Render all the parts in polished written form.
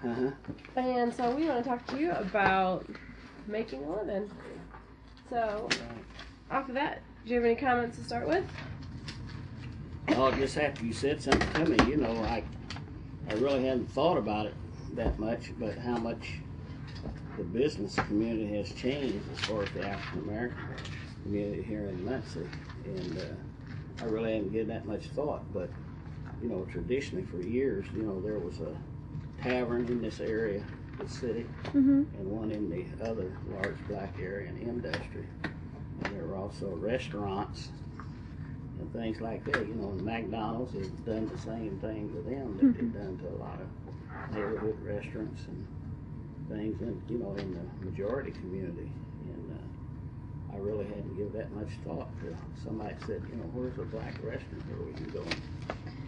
And so we want to talk to you about making a living. So, off of that, do you have any comments to start with? Oh, just after you said something to me, you know, I really hadn't thought about it that much, but how much the business community has changed as far as the African American community here in Muncie. And I really hadn't given that much thought, but, you know, traditionally for years, you know, there was a tavern in this area, the city, and one in the other large black area in industry. And there were also restaurants and things like that. You know, and McDonald's has done the same thing with them that they've done to a lot of neighborhood restaurants and things, in, you know, in the majority community. And I really hadn't given that much thought to. Somebody said, you know, where's a black restaurant where we can go?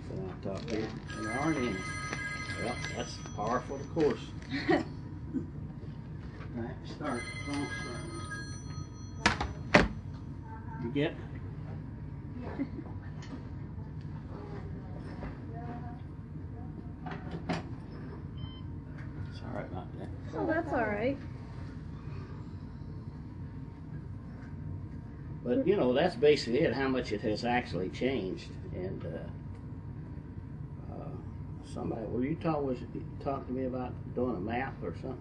So I talked to them, and there aren't any. Well, that's powerful, of course. Right, start. Don't start. You get? Sorry about that. Oh, that's all right. But, you know, that's basically it, how much it has actually changed. And somebody, were you talking to me about doing a map or something?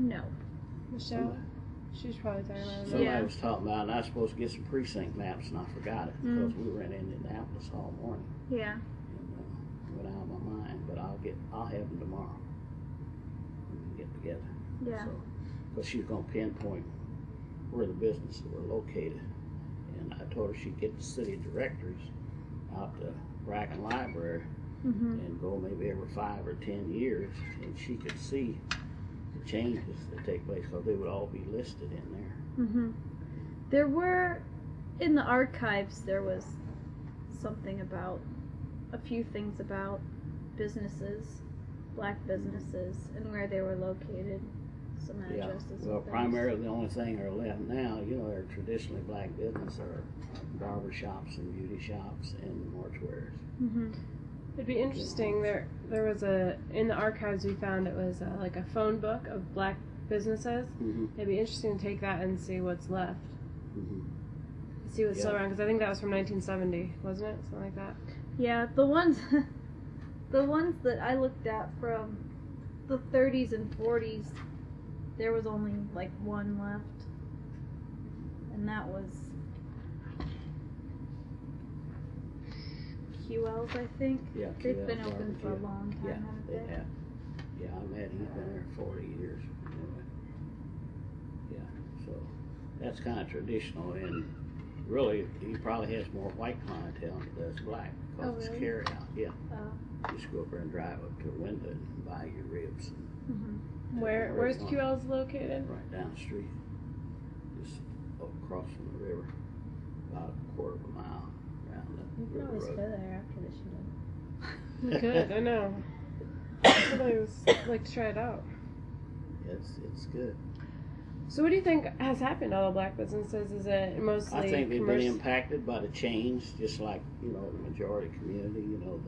No. Michelle? She's probably talking about it. Somebody was talking about it, and I was supposed to get some precinct maps, and I forgot it because we were in Indianapolis all morning. Yeah. And went out of my mind, but I'll have them tomorrow. We can get together. Yeah. Because she's going to pinpoint where the businesses were located. And I told her she'd get the city directories out to Bracken Library and go maybe every 5 or 10 years, and she could see the changes that take place because they would all be listed in there. There were, in the archives, there was something about, a few things about businesses, black businesses, and where they were located. Some addresses. Well, primarily the only thing are left now, you know, are traditionally black business are barber shops and beauty shops and mortuaries. It'd be interesting. There was in the archives we found it was like a phone book of black businesses. It'd be interesting to take that and see what's left. See what's still around, because I think that was from 1970, wasn't it? Something like that. Yeah, the ones that I looked at from the 30s and 40s, there was only like one left, and that was QL's, I think. Yeah, They've QL's been open barbecue. for a long time, haven't they they? have. Yeah, I met him. He's been there 40 years. Anyway. Yeah, so that's kind of traditional, and really he probably has more white clientele than he does black because it's carry out. Yeah. You just go up there and drive up to a window and buy your ribs. Where's QL's located? Right down the street, just across from the river, about a quarter of a mile around the We could always road. go there after the show. We could, I know. Somebody would like to try it out. It's good. So what do you think has happened to all the black businesses? Is it mostly I think they've been impacted by the change, just like, you know, the majority community. You know,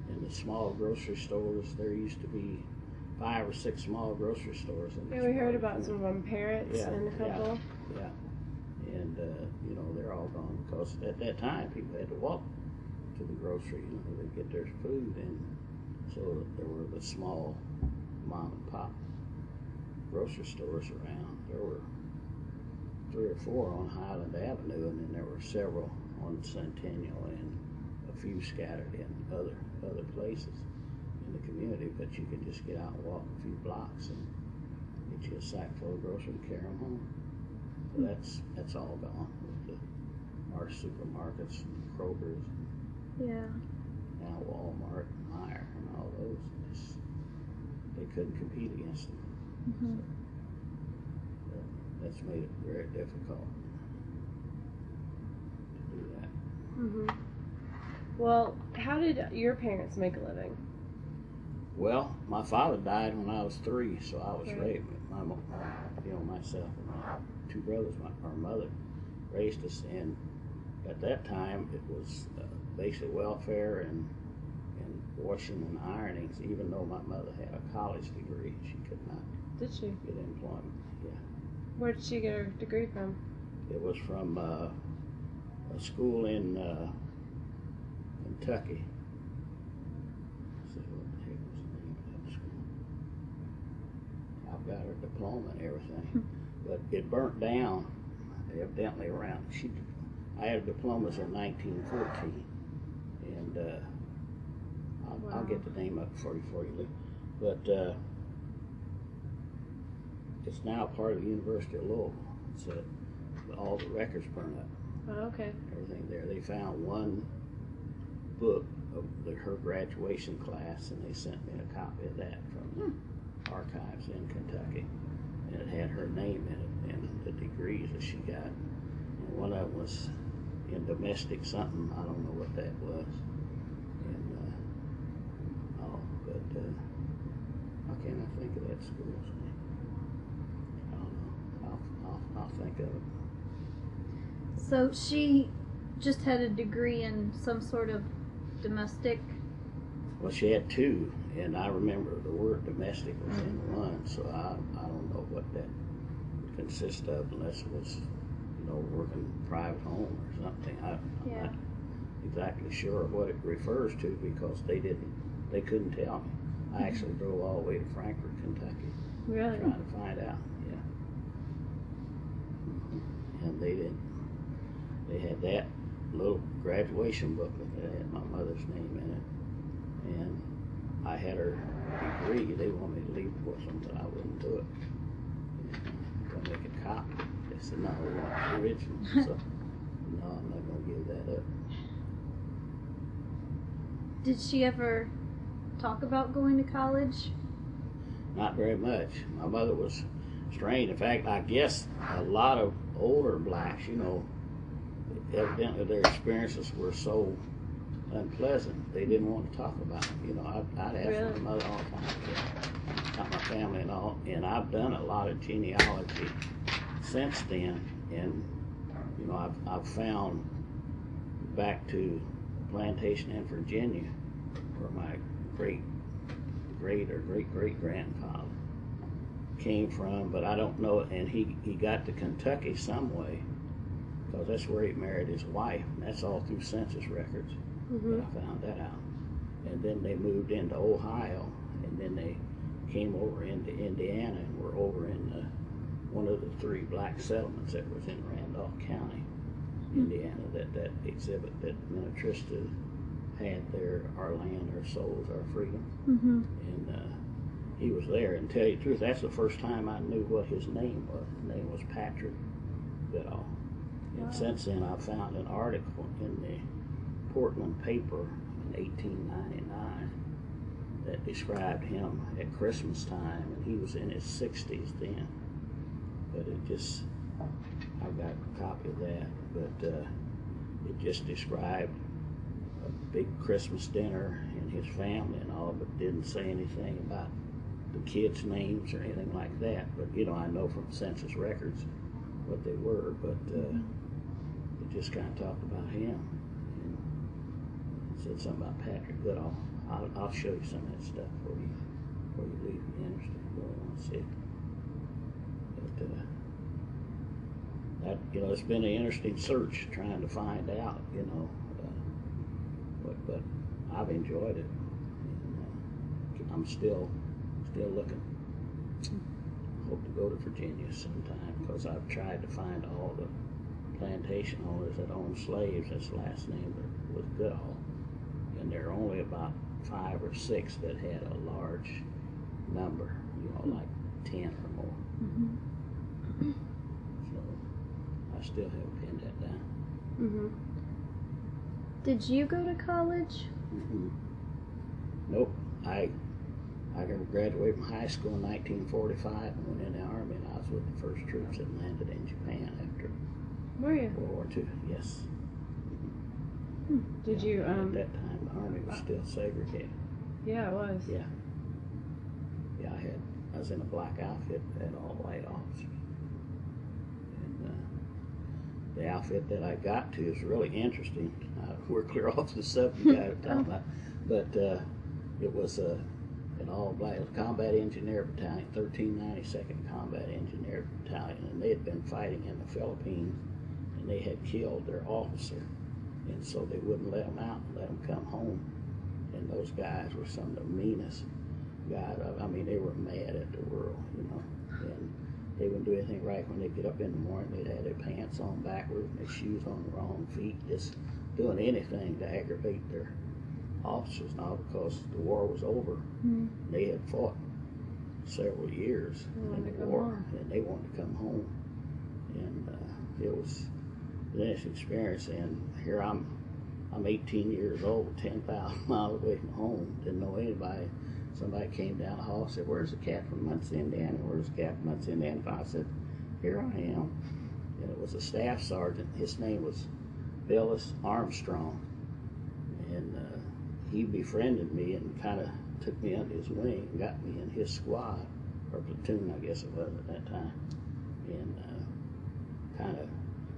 in the small grocery stores, there used to be 5 or 6 small grocery stores. Yeah, we heard about some of them, Parrots and a couple. Yeah. And, you know, they're all gone because at that time people had to walk to the grocery, you know, to get their food. And so there were the small mom and pop grocery stores around. There were 3 or 4 on Highland Avenue, and then there were several on Centennial and a few scattered in other places in the community. But you could just get out and walk a few blocks and get you a sack full of groceries and carry them home. So that's all gone with our supermarkets and Kroger's. Yeah. Now Walmart and Meijer and all those. They couldn't compete against them. So that's made it very difficult to do that. Well, how did your parents make a living? Well, my father died when I was 3, so I was raised. Myself and my 2 brothers, our mother raised us, and at that time it was basically welfare and washing and ironing, even though my mother had a college degree, she could not Did she? get employment. Yeah. Where did she get her degree from? It was from a school in Kentucky. Let's see, what the heck was the name of that school? I've got her diploma and everything, but it burnt down evidently around. I had diplomas in 1914, and I'll get the name up for you leave. But it's now part of the University of Louisville. It's all the records burned up. Oh, okay. Everything there. They found one book of her graduation class, and they sent me a copy of that from the archives in Kentucky. And it had her name in it and the degrees that she got. And one of them was in domestic something. I don't know what that was. And how can I think of that school's name? I don't know. I'll think of it. So she just had a degree in some sort of domestic. Well, she had two, and I remember the word domestic was in one, so I don't know what that would consist of unless it was, working private home or something. I'm not exactly sure of what it refers to because they couldn't tell me. I actually drove all the way to Frankfort, Kentucky, Really? trying to find out. Yeah, and they didn't. They had that little graduation booklet that had my mother's name in it, and I had her degree. They wanted me to leave it with them, but I wouldn't do it. And go make a copy. They said, no, we want the original. So, no, I'm not going to give that up. Did she ever talk about going to college? Not very much. My mother was strange. In fact, I guess a lot of older blacks, evidently their experiences were so unpleasant, they didn't want to talk about it. I'd ask my mother all the time about my family and all, and I've done a lot of genealogy since then, and I've found back to a plantation in Virginia where my great grandfather came from, but I don't know, and he got to Kentucky some way, because that's where he married his wife, and that's all through census records. Mm-hmm. I found that out. And then they moved into Ohio, and then they came over into Indiana, and were over in one of the three black settlements that was in Randolph County, Indiana, that exhibit that Minnetrista had there, our land, our souls, our freedom. Mm-hmm. And he was there, and tell you the truth, that's the first time I knew what his name was. His name was Patrick Goodall. And since then, I found an article in the Portland paper in 1899 that described him at Christmas time, and he was in his 60s then. But I've got a copy of that, but it just described a big Christmas dinner and his family and all, but didn't say anything about the kids' names or anything like that. But I know from census records what they were, but it just kind of talked about him and said something about Patrick Goodall. I'll show you some of that stuff before you leave. If you're interested, you really want to see it. But that it's been an interesting search trying to find out, but I've enjoyed it. And, I'm still looking. Hope to go to Virginia sometime, because I've tried to find all the plantation owners that owned slaves. That's the last name was Goodall, and there are only about 5 or 6 that had a large number, like 10 or more. Mm-hmm. So I still haven't pinned that down. Mm-hmm. Did you go to college? Mm-hmm. Nope. I graduated from high school in 1945 and went in the Army, and I was with the first troops that landed in Japan after Were you? World War II. Yes. Did you? At that time, the Army was still segregated. Yeah, it was. Yeah. Yeah, I was in a black outfit that had all white officers. And the outfit that I got to is really interesting. We're clear off the subject I was talking about. But it was an all-black combat engineer battalion, 1392nd Combat Engineer Battalion, and they had been fighting in the Philippines, and they had killed their officer, and so they wouldn't let them out and let them come home. And those guys were some of the meanest guys. I mean, they were mad at the world, you know, and they wouldn't do anything right. When they get up in the morning, they'd have their pants on backwards and their shoes on the wrong feet, just doing anything to aggravate their officers now, because the war was over. They had fought several years in the war, and they wanted to come home. And it was an interesting experience. And here I'm 18 years old, 10,000 miles away from home, didn't know anybody. Somebody came down the hall and said, "Where's the cat from Muncie, Indiana? Where's the cat from Muncie, Indiana?" I said, "Here I am." And it was a staff sergeant. His name was Billis Armstrong. And he befriended me and kind of took me under his wing and got me in his squad, or platoon, I guess it was at that time. And kind of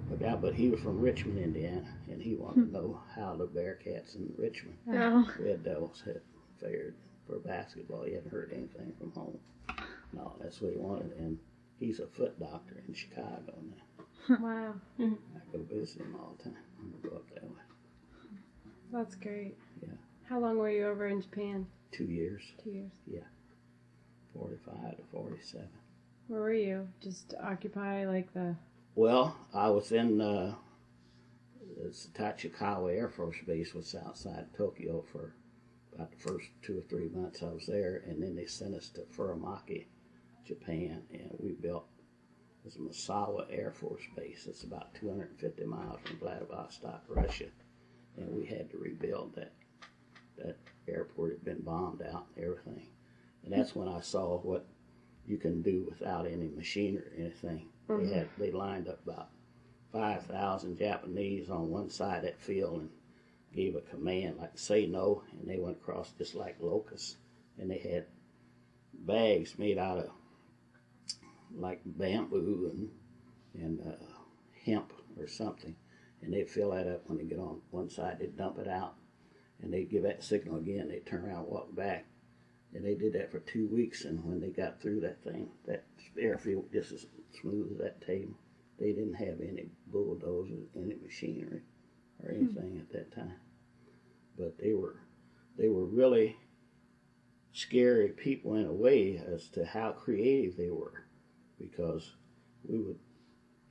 looked out, but he was from Richmond, Indiana, and he wanted to know how the Bearcats in Richmond, Red Devils, had fared for basketball. He hadn't heard anything from home. No, that's what he wanted, and he's a foot doctor in Chicago now. Wow. I go visit him all the time. I'm going to go up that way. That's great. Yeah. How long were you over in Japan? 2 years. 2 years. Yeah. 45 to 47. Where were you? Just occupy like the... Well, I was in the Tachikawa Air Force Base, was outside Tokyo for about the first 2 or 3 months I was there, and then they sent us to Furamaki, Japan, and we built this Misawa Air Force Base. It's about 250 miles from Vladivostok, Russia, and we had to rebuild that. That airport had been bombed out and everything, and that's when I saw what you can do without any machinery or anything. They lined up about 5,000 Japanese on one side of that field and gave a command like say no, and they went across just like locusts, and they had bags made out of like bamboo and hemp or something, and they'd fill that up. When they get on one side, they'd dump it out, and they'd give that signal again. They'd turn around and walk back, and they did that for 2 weeks. And when they got through that thing, that airfield just as smooth as that table. They didn't have any bulldozers, any machinery or anything at that time. But they were really scary people in a way as to how creative they were, because we would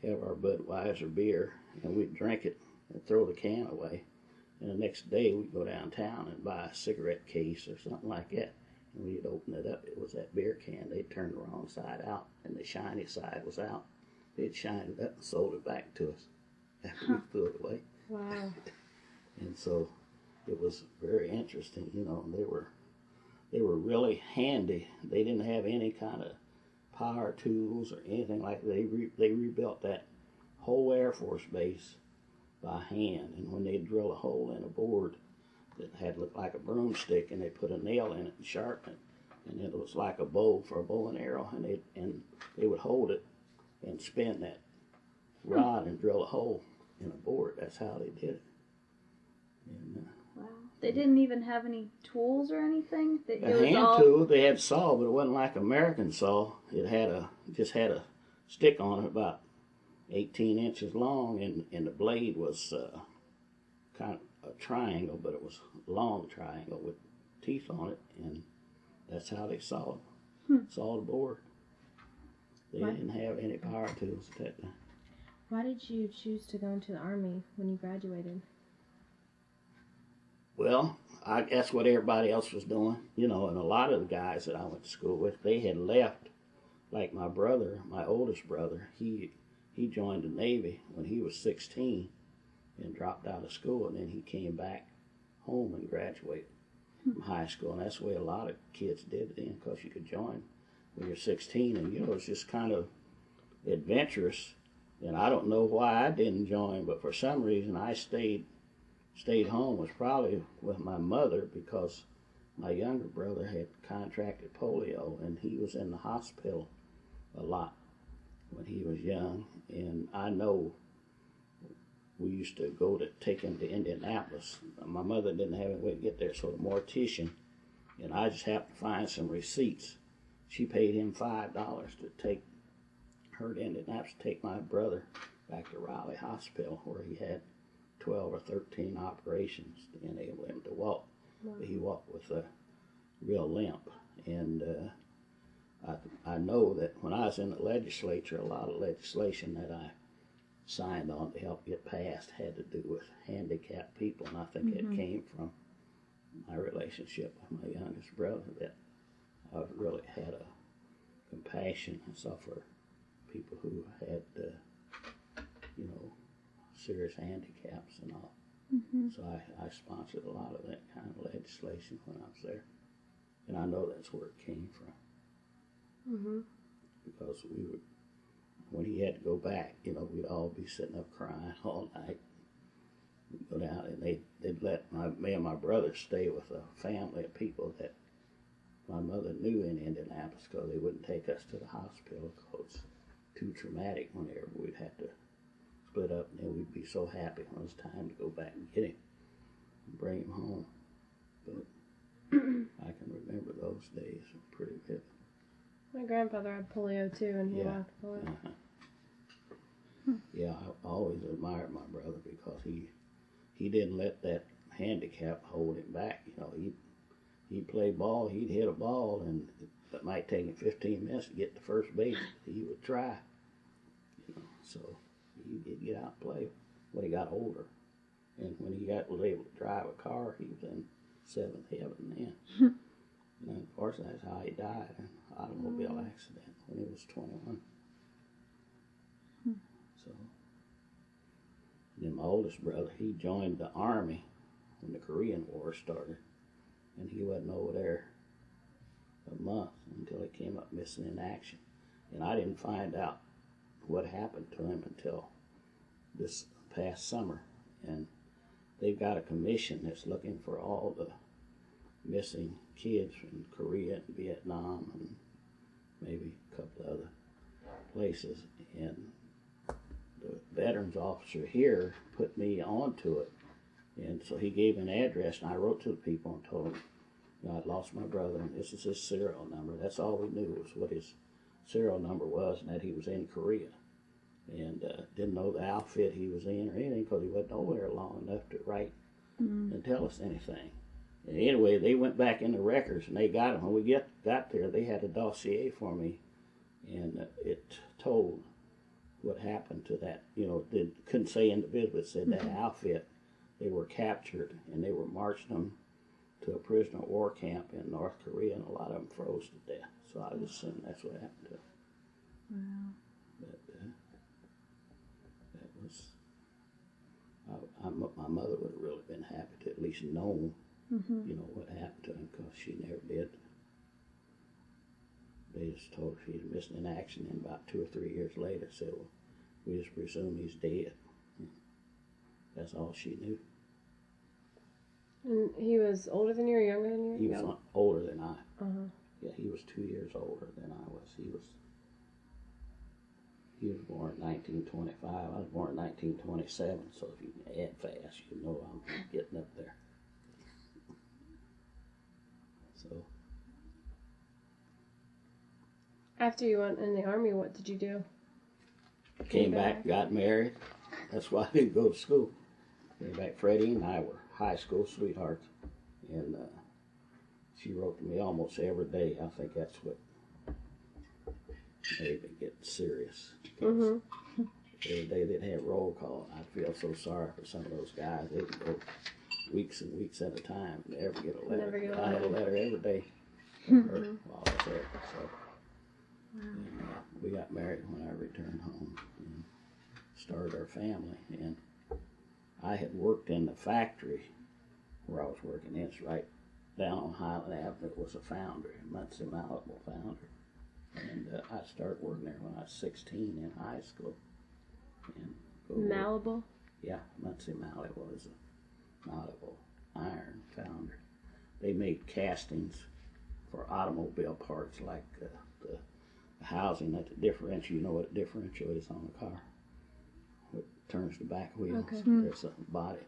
have our Budweiser beer and we'd drink it and throw the can away, and the next day we'd go downtown and buy a cigarette case or something like that, and we'd open it up. It was that beer can. They'd turn the wrong side out and the shiny side was out. They'd shine it up and sold it back to us after we threw it away. Wow. And so it was very interesting, you know. They were really handy. They didn't have any kind of power tools or anything like that. They rebuilt that whole Air Force base by hand, and when they drill a hole in a board that had looked like a broomstick, and they put a nail in it and sharpen it, and it was like a bow for a bow and arrow, and they would hold it and spin that rod and drill a hole in a board. That's how they did it. And, wow. They didn't even have any tools or anything? A hand tool, they had saw, but it wasn't like American saw. It just had a stick on it about 18 inches long, and the blade was kind of a triangle, but it was a long triangle with teeth on it, and that's how they sawed the board. They didn't have any power tools at that time. Why did you choose to go into the Army when you graduated? Well, I guess what everybody else was doing, you know, and a lot of the guys that I went to school with, they had left. Like my brother, my oldest brother, he joined the Navy when he was 16 and dropped out of school, and then he came back home and graduated from high school. And that's the way a lot of kids did then, because you could join when you're 16, and, you know, it's just kind of adventurous. And I don't know why I didn't join, but for some reason I stayed home. Was probably with my mother, because my younger brother had contracted polio, and he was in the hospital a lot when he was young. And I know we used to go to take him to Indianapolis. My mother didn't have any way to get there, so the mortician And I just happened to find some receipts. She paid him $5 to take her to Indianapolis to take my brother back to Raleigh Hospital, where he had 12 or 13 operations to enable him to walk. Wow. He walked with a real limp. And I know that when I was in the legislature, a lot of legislation that I signed on to help get passed had to do with handicapped people, and I think it came from my relationship with my youngest brother, that I really had a compassion and stuff for people who had, serious handicaps and all. So I sponsored a lot of that kind of legislation when I was there, and I know that's where it came from. Because we would, when he had to go back, we'd all be sitting up crying all night. We'd go down, and they'd let me and my brother stay with a family of people that my mother knew in Indianapolis, because they wouldn't take us to the hospital because it's too traumatic whenever we'd have to split up, and then we'd be so happy when it was time to go back and get him and bring him home. But I can remember those days pretty vivid. My grandfather had polio too, and he walked polio. Yeah, I always admired my brother because he didn't let that handicap hold him back. He'd play ball, he'd hit a ball, and it might take him 15 minutes to get to first base. He would try, so he'd get out and play when he got older. And when he was able to drive a car, he was in seventh heaven then. And of course, that's how he died, in an automobile accident when he was 21. So, and then my oldest brother, he joined the Army when the Korean War started, and he wasn't over there a month until he came up missing in action. And I didn't find out what happened to him until this past summer. And they've got a commission that's looking for all the missing kids from Korea and Vietnam and maybe a couple of other places. And the veterans officer here put me onto it. And so he gave an address, and I wrote to the people and told them, I'd lost my brother, and this is his serial number. That's all we knew was what his serial number was, and that he was in Korea. And didn't know the outfit he was in or anything, because he wasn't over there long enough to write and tell us anything. And anyway, they went back in the records, and they got him. When we got there, they had a dossier for me, and it told what happened to that. They couldn't say individual, it said that outfit. They were captured, and they were marching them to a prisoner of war camp in North Korea, and a lot of them froze to death. So I just assumed that's what happened to them. Wow. But that was, my mother would have really been happy to at least know, what happened to him, because she never did. They just told her he'd missed in action, and about 2 or 3 years later said, well, we just presume he's dead. That's all she knew. And he was older than you or younger than you? He was older than I. Uh-huh. Yeah, he was 2 years older than I was. He was born in 1925. I was born in 1927, so if you can add fast, you know I'm getting up there. So. After you went in the Army, what did you do? Came back, got married. That's why I didn't go to school. Came back, Freddie and I were high school sweethearts, and she wrote to me almost every day. I think that's what made me get serious. Every day they'd have roll call, I'd feel so sorry for some of those guys. They would go weeks and weeks at a time, never get a letter. Never get a I had a letter. letter every day from her while I was there. So and, we got married when I returned home and started our family. And I had worked in the factory where I was working. It's right down on Highland Avenue. It was a foundry, Muncie Malleable foundry. And I started working there when I was 16 in high school. And Malleable? Yeah, Muncie Malleable is a malleable iron foundry. They made castings for automobile parts, like the housing at the differential. You know what a differential is on a car? It turns the back wheels. Okay. There's a body.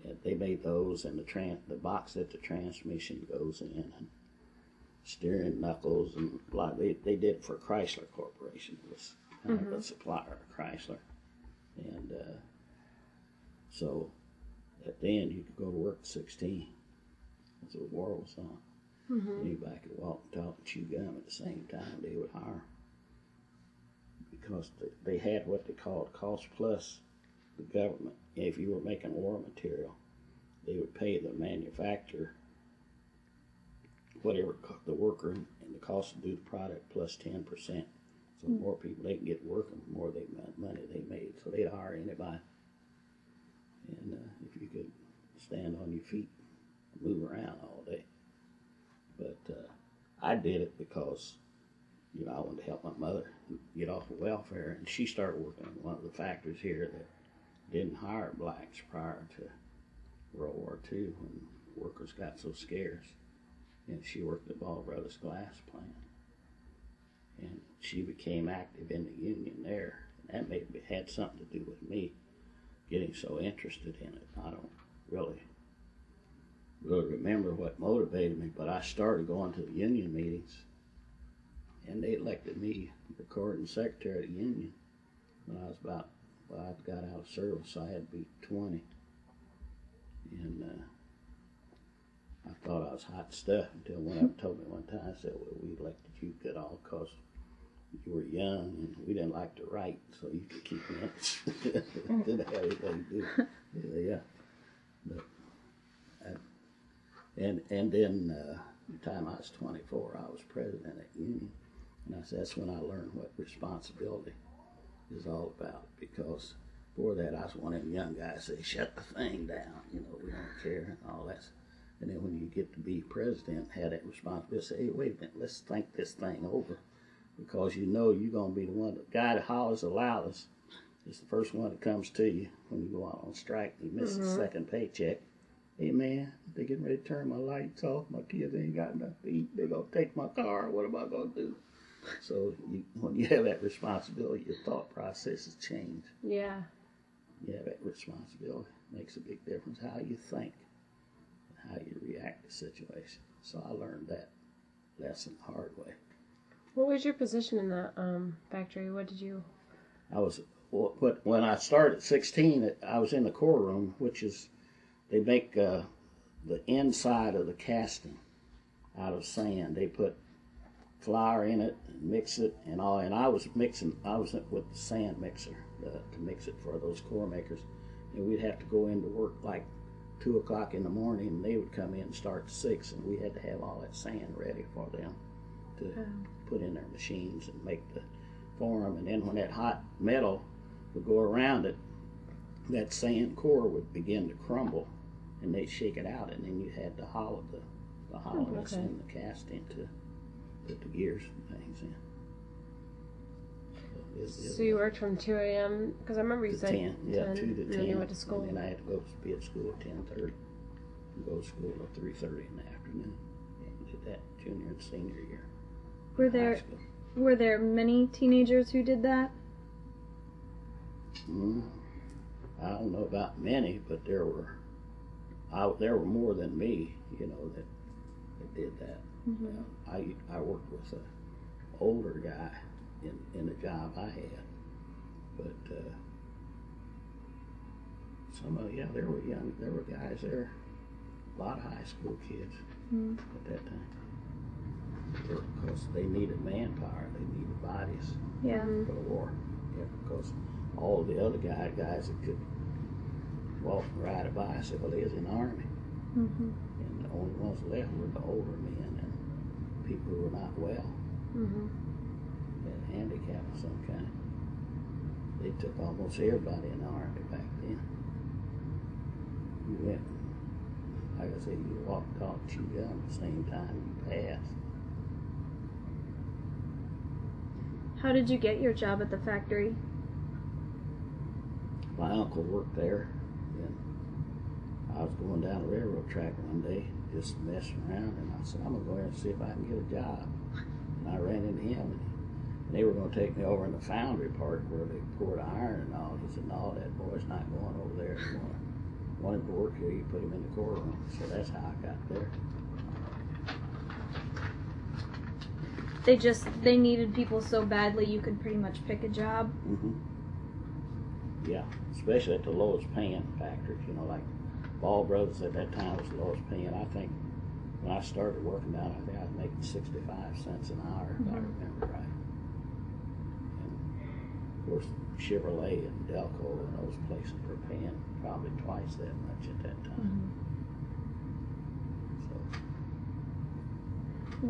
Yeah, they made those, and the box that the transmission goes in, and steering knuckles, and a lot. They did it for Chrysler Corporation. It was kind of a supplier of Chrysler, and so at the end you could go to work at 16. That's what the war was on. Anybody could walk and talk and chew gum at the same time. They would hire, because they had what they called cost plus the government. If you were making war material, they would pay the manufacturer whatever the worker and the cost to do the product plus 10%. So the more people they can get working, the more money they made. So they'd hire anybody. And if you could stand on your feet and move around all day. But I did it because, I wanted to help my mother get off of welfare. And she started working in one of the factories here that didn't hire blacks prior to World War II, when workers got so scarce. And she worked at Ball Brothers glass plant. And she became active in the union there. And that had something to do with me getting so interested in it. I don't really remember what motivated me, but I started going to the union meetings, and they elected me recording secretary of the union when I was I got out of service, so I had to be 20. And I thought I was hot stuff until one of them told me one time, I said, well, we elected you Goodall because you were young and we didn't like to write, so you could keep minutes. Didn't have anything to do. Yeah. But and then the time I was 24, I was president at union, and I said that's when I learned what responsibility is all about, because before that I was one of them young guys say, shut the thing down, we don't care and all that. And then when you get to be president, have that responsibility, say, hey, wait a minute, let's think this thing over, because you're going to be the one, the guy that hollers the loudest is the first one that comes to you when you go out on strike and you miss the second paycheck. Hey man, they getting ready to turn my lights off, my kids ain't got enough to eat, they're going to take my car, what am I going to do? So when you have that responsibility, your thought processes change. Yeah. You have that responsibility. It makes a big difference how you think, how you react to situations. So I learned that lesson the hard way. What was your position in that factory? What did you... When I started at 16, I was in the core room, which is, they make the inside of the casting out of sand. They put flour in it and mix it and all, and I was with the sand mixer to mix it for those core makers. And we'd have to go into work like 2 o'clock in the morning, and they would come in and start at 6, and we had to have all that sand ready for them to put in their machines and make the form. And then when that hot metal would go around it, that sand core would begin to crumble, and they'd shake it out, and then you had to hollow the hollowness in the casting to put the gears and things in. So you worked from 2 a.m. because I remember you said 10, 2 to 10. And then you went to school. And then I had to be at school at 10:30 and go to school at 3:30 in the afternoon. And did that junior and senior year. Were there many teenagers who did that? I don't know about many, but there were more than me, that did that. I worked with an older guy in the job I had, but there were guys there, a lot of high school kids at that time, because they needed manpower, they needed bodies for the war. Yeah, because all the other guys that could walk and ride a bicycle is in the Army. And the only ones left were the older men and people who were not well, had a handicap of some kind. They took almost everybody in the Army back then. You went, like I said, you walked, talked, chew gum at the same time you passed. How did you get your job at the factory? My uncle worked there, and I was going down the railroad track one day, just messing around, and I said, I'm going to go in and see if I can get a job. And I ran into him, and they were going to take me over in the foundry part where they poured iron and all. He said, no, that boy's not going over there anymore. Wanted to work here, you put him in the core room. So that's how I got there. they needed people so badly you could pretty much pick a job. Yeah, especially at the lowest paying factories, you know, like Ball Brothers at that time was the lowest paying. I think when I started working down, I think I was making 65 cents an hour, if I remember right. And of course, Chevrolet and Delco and those places were paying probably twice that much at that time. So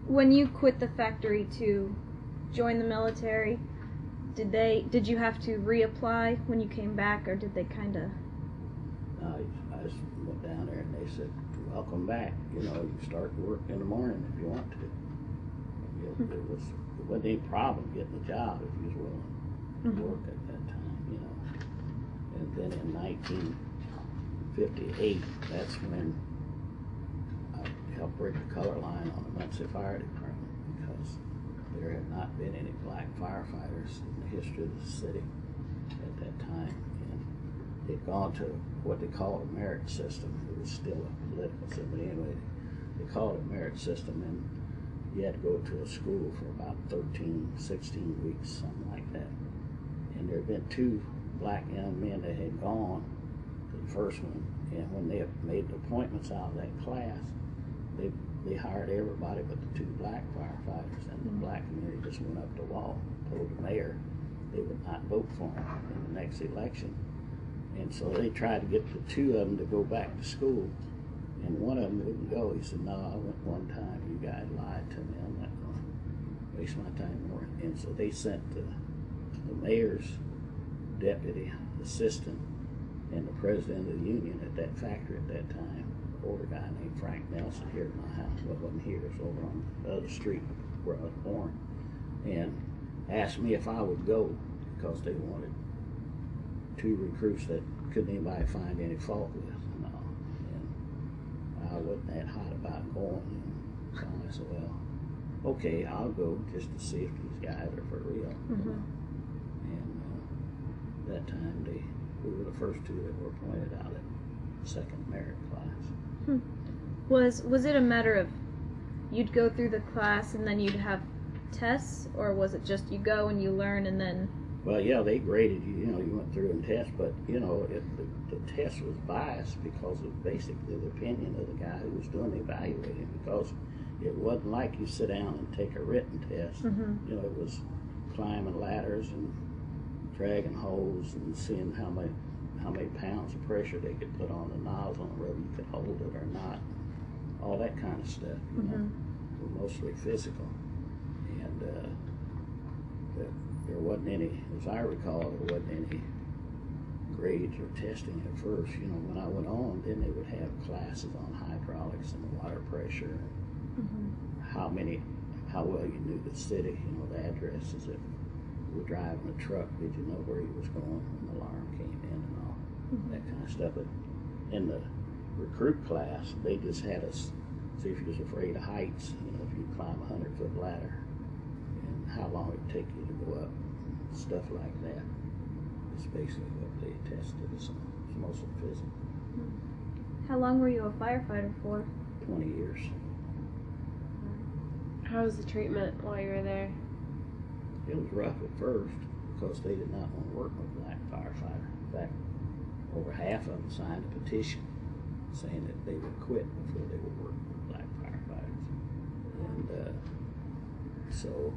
When you quit the factory to join the military, did you have to reapply when you came back, or did they kind of? I just went down there and they said, "Welcome back. You know, you start work in the morning if you want to." It wasn't any problem getting a job if you was willing to work at that time, you know. And then in 1958, that's when I helped break the color line on the Muncie Fire Department, because there had not been any black firefighters in the history of the city at that time. And they'd gone to what they called a merit system. It was still a political system, but anyway, they called it a merit system, and you had to go to a school for about 13, 16 weeks, something like that. And there had been 2 black young men that had gone to the first one, and when they had made the appointments out of that class, they hired everybody but the 2 black firefighters, and the black community just went up the wall, told the mayor they would not vote for him in the next election. And so they tried to get the 2 of them to go back to school, and one of them wouldn't go. He said, "No, I went one time. You guys lied to me. I'm not going to waste my time more." And so they sent the mayor's deputy assistant and the president of the union at that factory at that time, an older guy named Frank Nelson, here at my house. Well, wasn't here, it was over on the other street where I was born, and asked me if I would go, because they wanted 2 recruits that couldn't anybody find any fault with. No. And I wasn't that hot about going, and so I said, "Well, okay, I'll go just to see if these guys are for real." You know? And that time we were the first 2 that were appointed out at second merit class. Was it a matter of you'd go through the class and then you'd have tests, or was it just you go and you learn and then? Well, yeah, they graded you. You know, you went through and test, but you know, the test was biased because of basically the opinion of the guy who was doing the evaluating. Because it wasn't like you sit down and take a written test. You know, it was climbing ladders and dragging hose and seeing how many pounds of pressure they could put on the nozzle and whether you could hold it or not. All that kind of stuff. You know, were mostly physical, and there wasn't any, as I recall, there wasn't any grades or testing at first. You know, when I went on, then they would have classes on hydraulics and water pressure, and how well you knew the city, you know, the addresses. If you were driving a truck, did you know where you was going when the alarm came in and all that kind of stuff. But in the recruit class, they just had us see if you was afraid of heights, you know, if you climb a 100-foot ladder, and how long it would take you to go up, stuff like that. It's basically what they tested us on. It's mostly physical. How long were you a firefighter for? 20 years. How was the treatment while you were there? It was rough at first because they did not want to work with black firefighters. In fact, over half of them signed a petition saying that they would quit before they would work with black firefighters. And so,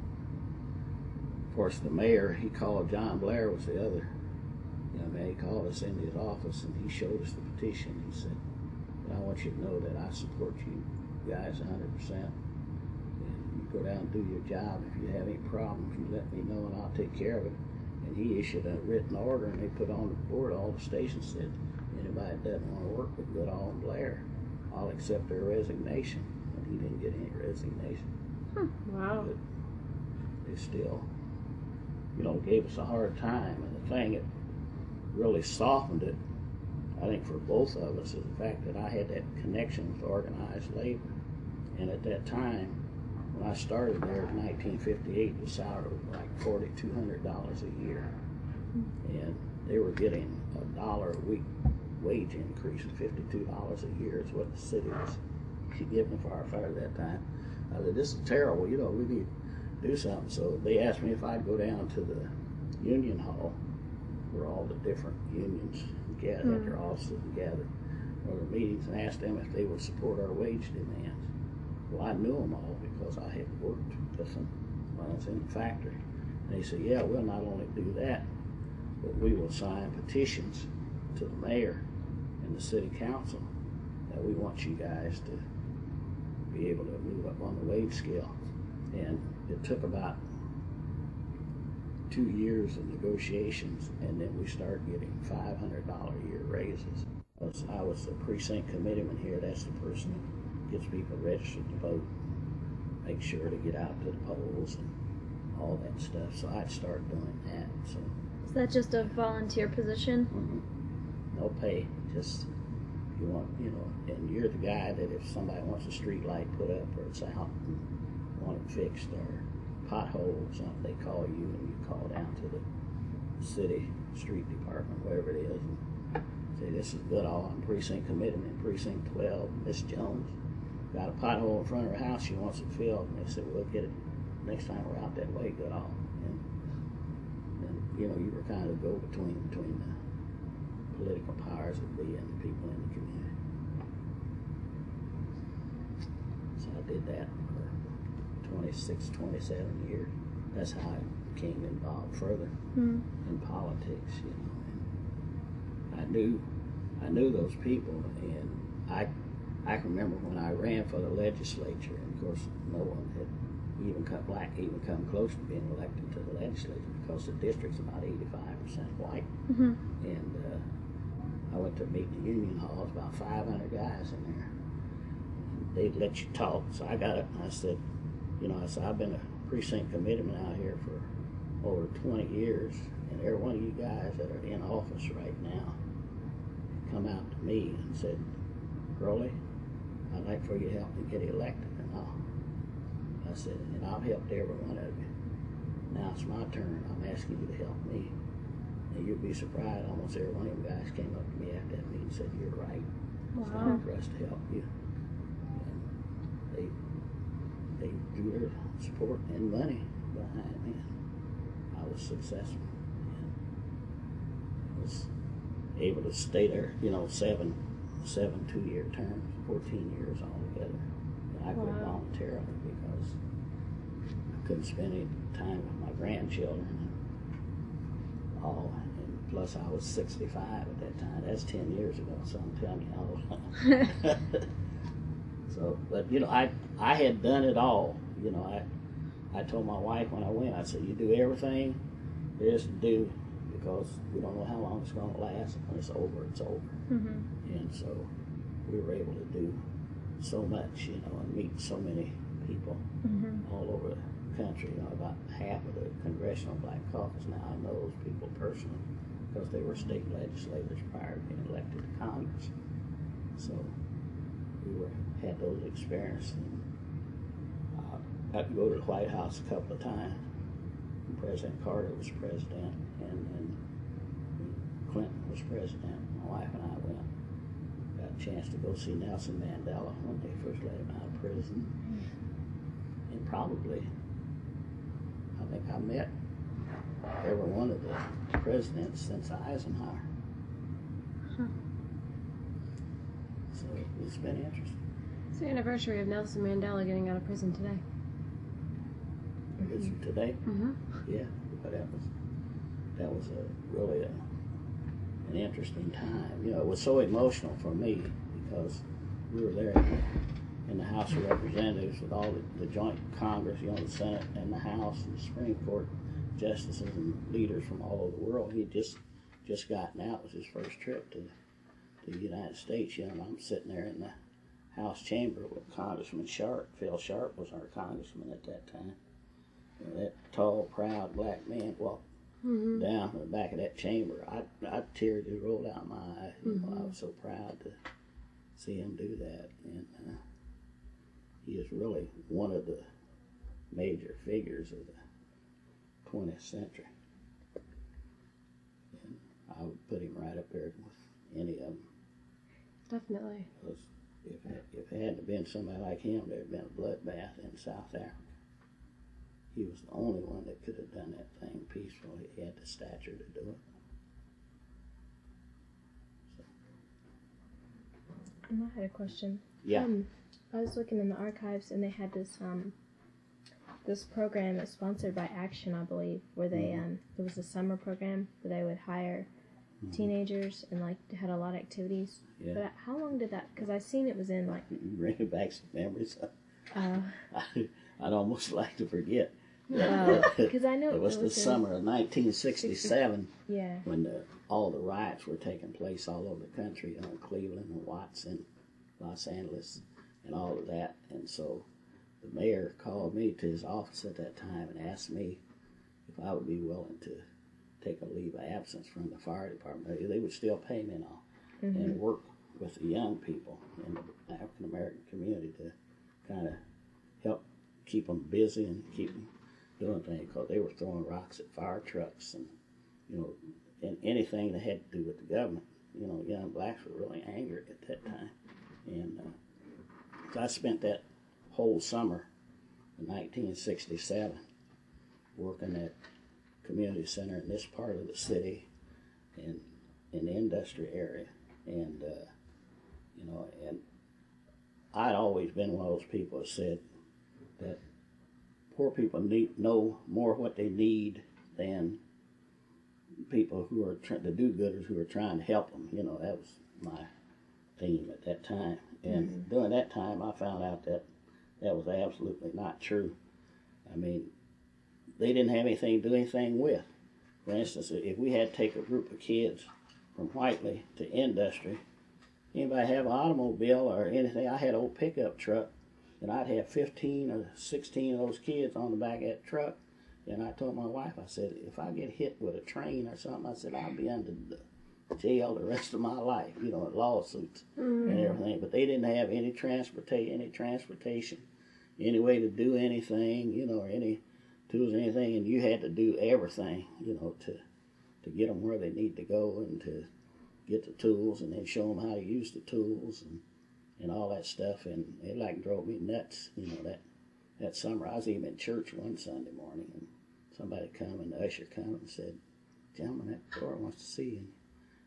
of course, the mayor, he called, John Blair was the other young man, he called us into his office and he showed us the petition. He said, "I want you to know that I support you guys 100%. You go down and do your job. If you have any problems, you let me know and I'll take care of it." And he issued a written order, and they put on the board, all the stations said, "Anybody that doesn't want to work with Goodall and Blair, I'll accept their resignation." And he didn't get any resignation. Wow. But they still, you know, gave us a hard time. And the thing that really softened it, I think, for both of us, is the fact that I had that connection with organized labor. And at that time, when I started there in 1958, the salary was like $4,200 a year. And they were getting $1 a week wage increase of $52 a year is what the city was giving the firefighters at that time. I said, this is terrible, you know, we need to do something. So they asked me if I'd go down to the union hall where all the different unions gather at their offices and gather for their meetings, and asked them if they would support our wage demands. Well, I knew them all because I had worked with them when I was in the factory. And they said, yeah, we'll not only do that, but we will sign petitions to the mayor and the city council that we want you guys to be able to move up on the wage scale. And it took about 2 years of negotiations, and then we started getting $500 a year raises. I was the precinct committeeman here. That's the person who gets people registered to vote, make sure to get out to the polls and all that stuff. So I'd start doing that. So Is that just a volunteer position? no pay, just you want, you know, and you're the guy that if somebody wants a street light put up or it's out and want it fixed or pothole or something, they call you and you call down to the city street department, wherever it is, and say, this is Goodall, I'm precinct committeeman, precinct 12, Miss Jones got a pothole in front of her house, she wants it filled, and they said, we'll get it next time we're out that way, Goodall. And you know, you were kind of go between the political powers that be and the people in the community. So I did that for 26, 27 years. That's how I became involved further in politics, you know. And I knew those people, and I can remember when I ran for the legislature, and of course no one had even come close to being elected to the legislature because the district's about 85% white. And I went to meet in the union hall. It was about 500 guys in there. And they'd let you talk. So I got up and I said, you know, I've been a precinct committeeman out here for over 20 years, and every one of you guys that are in office right now come out to me and said, Hurley, I'd like for you to help me get elected. And I said, and I've helped every one of you. Now it's my turn. I'm asking you to help me. And you'd be surprised, almost every one of you guys came up to me after that meeting and said, you're right. It's time for us to help you. And they drew their support and money behind me. I was successful. And I was able to stay there, you know, seven 2-year terms, 14 years altogether. And I quit voluntarily because I couldn't spend any time with my grandchildren and all. And plus I was 65 at that time. That's 10 years ago, so I'm telling you how old. So, but you know, I had done it all. You know, I told my wife when I went, I said, you do everything there is to do, because we don't know how long it's going to last. When it's over, it's over. And so we were able to do so much, you know, and meet so many people all over the country. You know, about half of the Congressional Black Caucus now, I know those people personally because they were state legislators prior to being elected to Congress. So we had those experiences. And I got to go to the White House a couple of times. President Carter was president, and Clinton was president. My wife and I went. Got a chance to go see Nelson Mandela when they first let him out of prison. And probably, I think I met every one of the presidents since Eisenhower. So it's been interesting. It's the anniversary of Nelson Mandela getting out of prison today. Is it today? Yeah, but that was really an interesting time. You know, it was so emotional for me because we were there in the House of Representatives with all the joint Congress, you know, the Senate and the House and the Supreme Court justices and leaders from all over the world. He just gotten out. It was his first trip to the United States. You know, and I'm sitting there in the House chamber with Congressman Sharp. Phil Sharp was our congressman at that time. And that tall, proud black man walked down to the back of that chamber. I tears just rolled out my eyes. You know, I was so proud to see him do that. And he is really one of the major figures of the 20th century. And I would put him right up there with any of them. Definitely. Because if it hadn't been been somebody like him, there had been a bloodbath in South Africa. He was the only one that could have done that thing peacefully. He had the stature to do it. And I had a question. Yeah. I was looking in the archives, and they had this program that's sponsored by Action, I believe, where they it was a summer program where they would hire teenagers and like had a lot of activities. Yeah. But how long did that? Because I seen it was in like. Bringing back some memories. I'd almost like to forget. Because I know it was the summer of 1967 yeah. when all the riots were taking place all over the country, Cleveland and Watson, Los Angeles, and all of that. And so the mayor called me to his office at that time and asked me if I would be willing to take a leave of absence from the fire department. They would still pay me and all, and work with the young people in the African American community to kind of help keep them busy and keep them doing things, because they were throwing rocks at fire trucks and, and anything that had to do with the government. Young blacks were really angry at that time. And so I spent that whole summer in 1967 working at community center in this part of the city and in the industry area. And, and I'd always been one of those people that said that poor people know more what they need than people who are the do-gooders who are trying to help them. That was my theme at that time. And during that time, I found out that that was absolutely not true. I mean, they didn't have anything to do anything with. For instance, if we had to take a group of kids from Whiteley to industry, anybody have an automobile or anything? I had an old pickup truck, and I'd have 15 or 16 of those kids on the back of that truck. And I told my wife, I said, if I get hit with a train or something, I said, I'll be under the jail the rest of my life, lawsuits and everything. But they didn't have any transportation, any way to do anything, or any tools or anything. And you had to do everything, to get them where they need to go and to get the tools and then show them how to use the tools and all that stuff. And it drove me nuts, that summer. I was even in church one Sunday morning, and somebody come, and the usher come and said, "Gentlemen, that door wants to see you."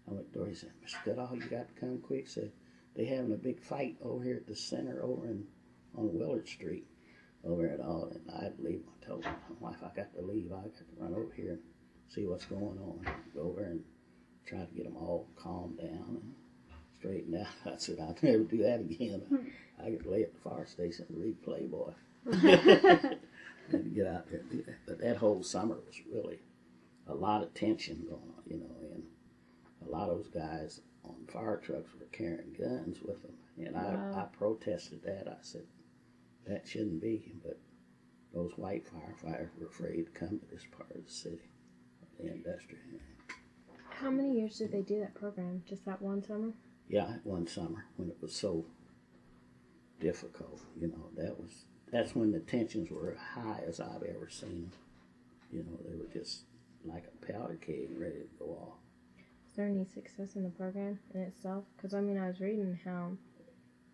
I went to the door. He said, "Mr. Goodall, you got to come quick." Said, "They having a big fight over here at the center over on Willard Street over at all." And I had to leave. I told my wife, I got to leave. I got to run over here and see what's going on. Go over and try to get them all calmed down and straightened out. I said, I'll never do that again. I could lay at the fire station and read Playboy. And to get out there and do that. But that whole summer was really a lot of tension going on, and a lot of those guys on fire trucks were carrying guns with them. And I protested that. I said, that shouldn't be. But those white firefighters were afraid to come to this part of the city, the industry. How many years did they do that program? Just that one summer? Yeah, one summer when it was so difficult. That's when the tensions were as high as I've ever seen them. They were just like a powder keg ready to go off. Is there any success in the program in itself? Because, I was reading how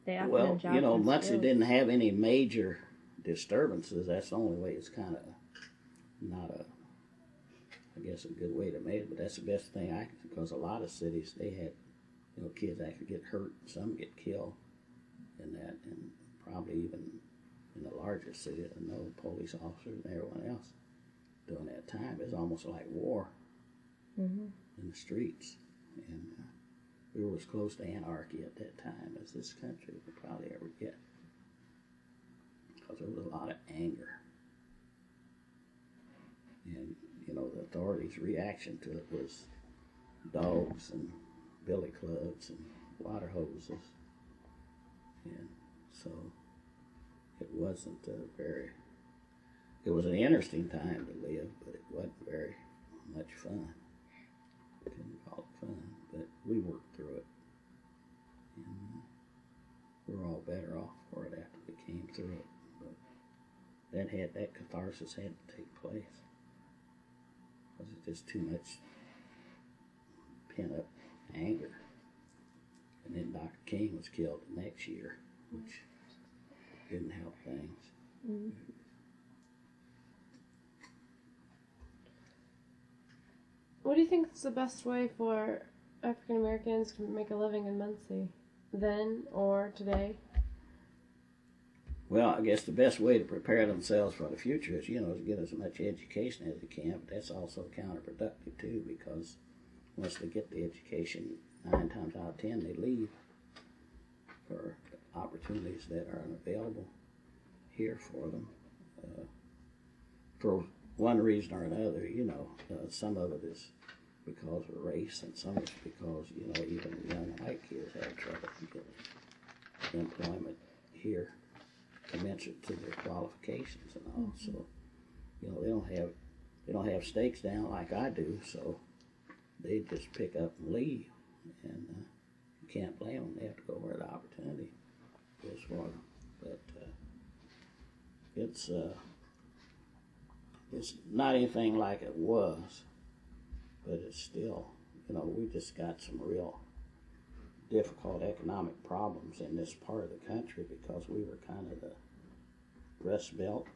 they offered them jobs. Muncie didn't have any major disturbances. That's the only way. It's kind of not a good way to make it, but that's the best thing because a lot of cities, they had, kids actually get hurt, some get killed in that, and probably even in the larger city, I know police officers and everyone else during that time. It was almost like war in the streets. And we were as close to anarchy at that time as this country would probably ever get, because there was a lot of anger. And, the authorities' reaction to it was dogs and billy clubs and water hoses. And so it wasn't it was an interesting time to live, but it wasn't very much fun. I couldn't call it fun, but we worked through it. And we're all better off for it after we came through it. But that catharsis had to take place. Because it's just too much pent-up anger. And then Dr. King was killed the next year, which didn't help things. Mm. What do you think is the best way for African Americans to make a living in Muncie, then or today? Well, I guess the best way to prepare themselves for the future is, to get as much education as they can, but that's also counterproductive too, because once they get the education, 9 times out of 10 they leave for opportunities that aren't available here for them. For one reason or another, some of it is because of race, and some of it's because, even young white kids have trouble getting employment here commensurate to their qualifications and all. So, they don't have stakes down like I do, so they just pick up and leave, and you can't blame them. They have to go where the opportunity is for them. But it's not anything like it was, but it's still, we just got some real difficult economic problems in this part of the country because we were kind of the Rust Belt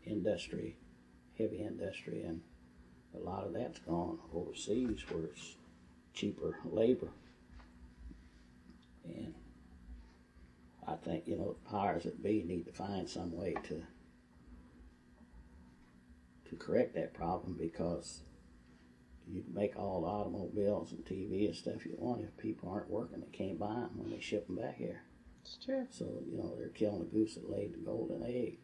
industry, heavy industry, and a lot of that's gone overseas where it's cheaper labor. And I think, the powers that be need to find some way to correct that problem, because you can make all the automobiles and TV and stuff you want. If people aren't working, they can't buy them when they ship them back here. It's true. So, they're killing the goose that laid the golden egg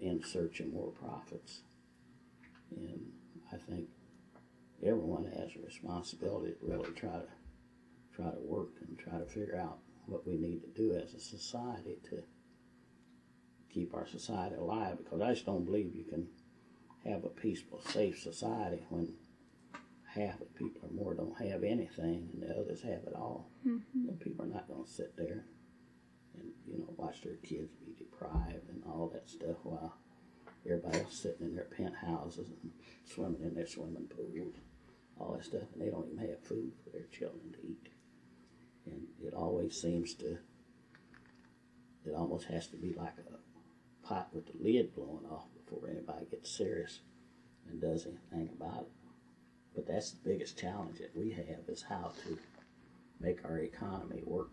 in search of more profits. And I think everyone has a responsibility to really try to work and try to figure out what we need to do as a society to keep our society alive, because I just don't believe you can have a peaceful, safe society when half of the people or more don't have anything and the others have it all. Mm-hmm. People are not going to sit there and watch their kids be deprived and all that stuff while everybody else sitting in their penthouses and swimming in their swimming pools, all that stuff, and they don't even have food for their children to eat. And it always seems to, it almost has to be like a pot with the lid blowing off before anybody gets serious and does anything about it. But that's the biggest challenge that we have, is how to make our economy work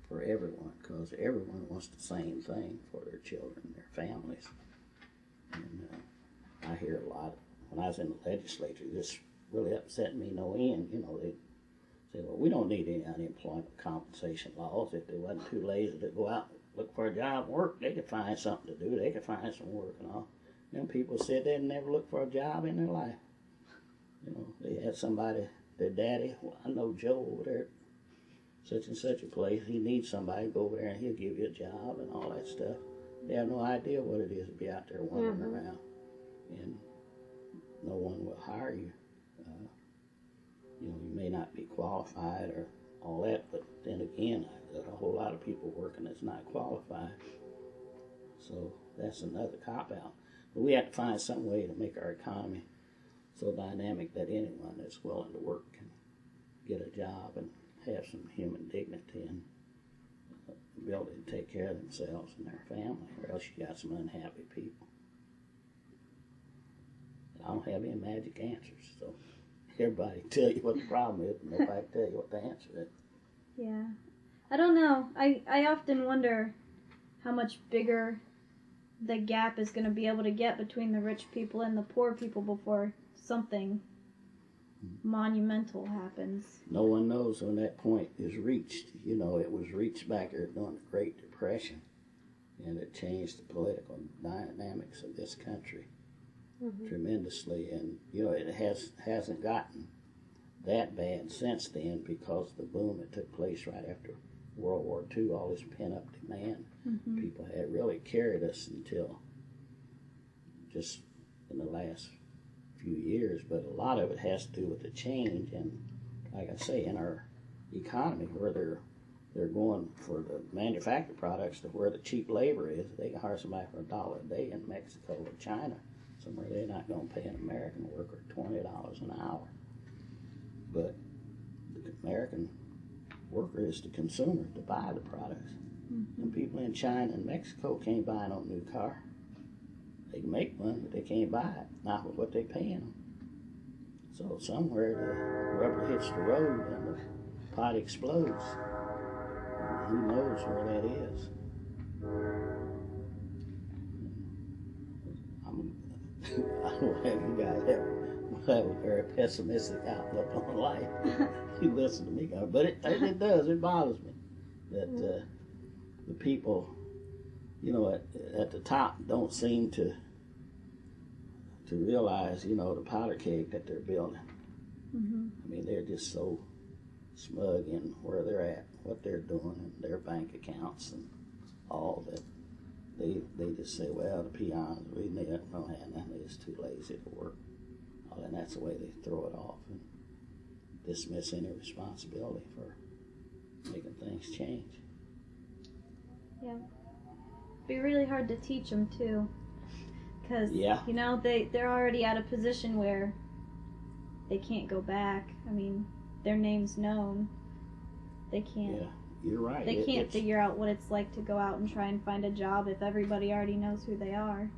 for everyone, because everyone wants the same thing for their children and their families. And I hear a lot, when I was in the legislature, this really upset me no end. They say, well, we don't need any unemployment compensation laws. If they wasn't too lazy to go out and look for a job and work, they could find something to do. They could find some work and all. Them people said they'd never look for a job in their life. They had somebody, their daddy, well, I know Joe over there at such and such a place, he needs somebody to go over there and he'll give you a job and all that stuff. They have no idea what it is to be out there wandering around, and no one will hire you. You may not be qualified or all that, but then again, there's a whole lot of people working that's not qualified. So that's another cop-out. But we have to find some way to make our economy so dynamic that anyone that's willing to work can get a job and have some human dignity and ability to take care of themselves and their family, or else you got some unhappy people. And I don't have any magic answers, so everybody can tell you what the problem is, but nobody can tell you what the answer is. Yeah. I don't know. I often wonder how much bigger the gap is going to be able to get between the rich people and the poor people before something monumental happens. No one knows when that point is reached. It was reached back there during the Great Depression, and it changed the political dynamics of this country tremendously. And it hasn't gotten that bad since then, because the boom that took place right after World War II, all this pent-up demand, people had really carried us until just in the last few years. But a lot of it has to do with the change, and like I say, in our economy, where they're going for the manufactured products to where the cheap labor is. They can hire somebody for $1 a day in Mexico or China, somewhere they're not going to pay an American worker $20 an hour. But the American worker is the consumer to buy the products. And people in China and Mexico can't buy no new car. They can make one, but they can't buy it, not with what they're paying them. So somewhere the rubber hits the road and the pot explodes. And who knows where that is? I don't have you guys have a very pessimistic outlook on life. You listen to me, but it does. It bothers me that the people, you know, at the top don't seem to realize, you know, the powder keg that they're building. I mean, they're just so smug in where they're at, what they're doing, and their bank accounts and all that. They just say, well, the peons, we don't have nothing, they're just too lazy to work. And that's the way they throw it off and dismiss any responsibility for making things change. Yeah. It'd be really hard to teach them, too. Because, you know, they're already at a position where they can't go back. I mean, their name's known. They can't. Yeah, you're right. They can't figure out what it's like to go out and try and find a job if everybody already knows who they are.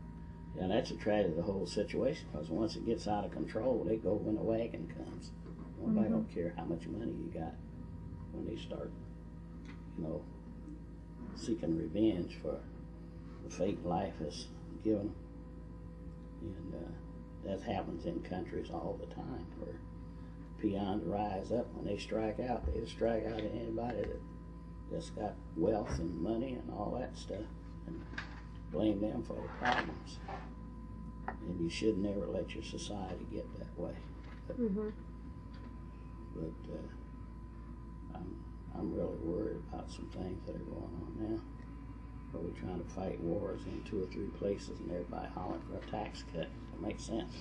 Yeah, that's a tragedy of the whole situation, because once it gets out of control, they go when the wagon comes. Nobody don't care how much money you got when they start, you know, seeking revenge for the fate life has given them. And that happens in countries all the time, where peons rise up. When they strike out, they strike out at anybody that just got wealth and money and all that stuff, and blame them for the problems. And you should never let your society get that way. But I'm really worried about some things that are going on now. Where we're trying to fight wars in 2 or 3 places and everybody hollering for a tax cut. That makes sense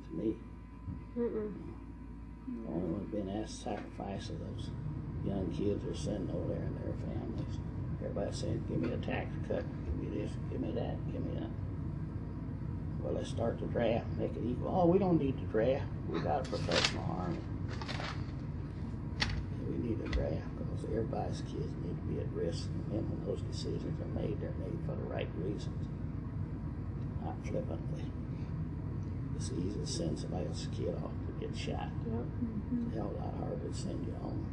to me. The only one being asked to sacrifice of those young kids are sitting over there and their families. Everybody's saying, give me a tax cut, give me this, give me that, give me that. Well, let's start the draft, make it equal. Oh, we don't need the draft. We got a professional army. We need a draft because everybody's kids need to be at risk. And when those decisions are made, they're made for the right reasons, not flippantly. It's easy to send somebody else's kid off to get shot. It's a hell of a lot harder to send you home.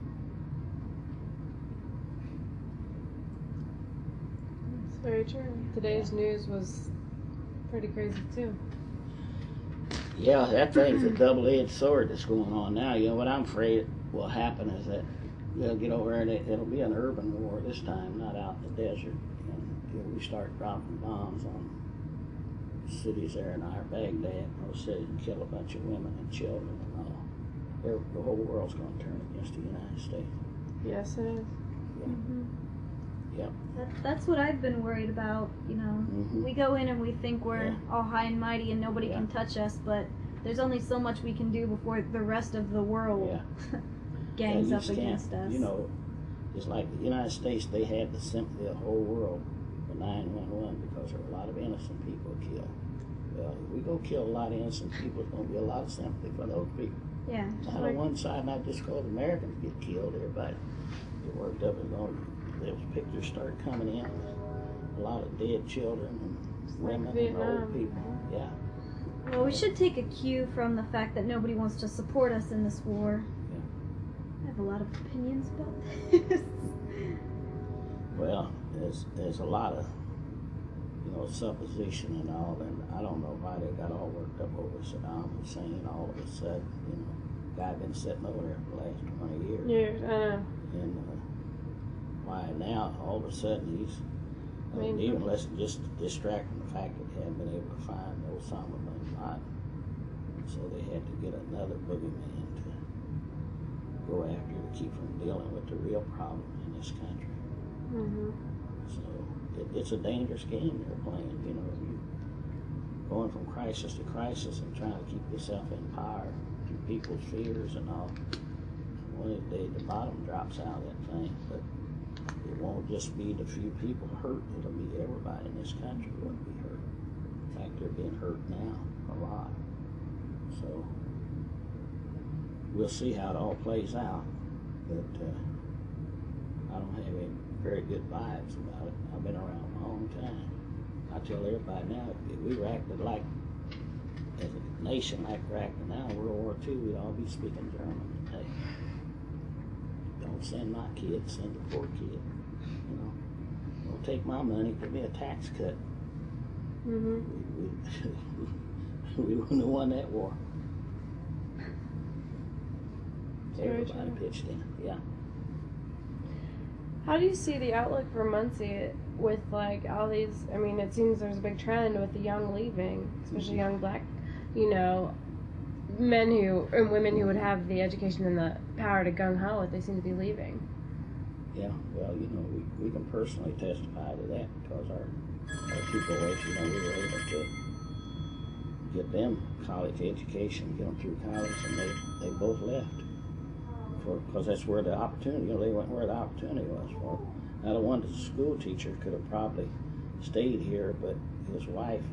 It's very true. Today's news was pretty crazy too. Yeah, that thing's a double-edged sword that's going on now. You know, what I'm afraid will happen is that they'll get over there and it'll be an urban war this time, not out in the desert. And we start dropping bombs on cities there in our Baghdad, those cities, and kill a bunch of women and children and all. The whole world's going to turn against the United States. Yes, it is. Yep. That's what I've been worried about, you know. We go in and we think we're all high and mighty and nobody can touch us, but there's only so much we can do before the rest of the world gangs up against us. You know, just like the United States, they had the sympathy of the whole world for 9/11 because there were a lot of innocent people killed. Well, if we go kill a lot of innocent people, there's going to be a lot of sympathy for those people. Yeah. Not on one side, not just because Americans get killed, everybody get worked up and going. Those pictures start coming in. A lot of dead children and women and old people. Yeah. Well, we should take a cue from the fact that nobody wants to support us in this war. I have a lot of opinions about this. Well, there's a lot of, you know, supposition and all, and I don't know why they got all worked up over Saddam Hussein all of a sudden. You know, guy been sitting over there for the last 20 years. Years, I know. And why now all of a sudden he's even less just distract from the fact that they hadn't been able to find Osama bin Laden. So they had to get another boogeyman to go after to keep from dealing with the real problem in this country. So it's a dangerous game they're playing. You know, you going from crisis to crisis and trying to keep yourself in power through people's fears and all. One of the days the bottom drops out of that thing, but it won't just be the few people hurt, it'll be everybody in this country will be hurt. In fact, they're being hurt now, a lot. So, we'll see how it all plays out. But I don't have any very good vibes about it. I've been around a long time. I tell everybody now, if we were acted like, as a nation like we're acting now, World War II, we'd all be speaking German today. Don't send my kids, send the poor kid. You know, don't take my money, give me a tax cut. Mm-hmm. We wouldn't have won that war. Very Everybody true. pitched in, yeah. How do you see the outlook for Muncie with like all these? I mean, it seems there's a big trend with the young leaving, especially young black, men who and women who would have the education and the power to gung ho it. They seem to be leaving. Yeah, well, we can personally testify to that because our two boys, we were able to get them college education, get them through college, and they both left. Because that's where the opportunity, they went where the opportunity was for them. Now, the one school teacher could have probably stayed here, but his wife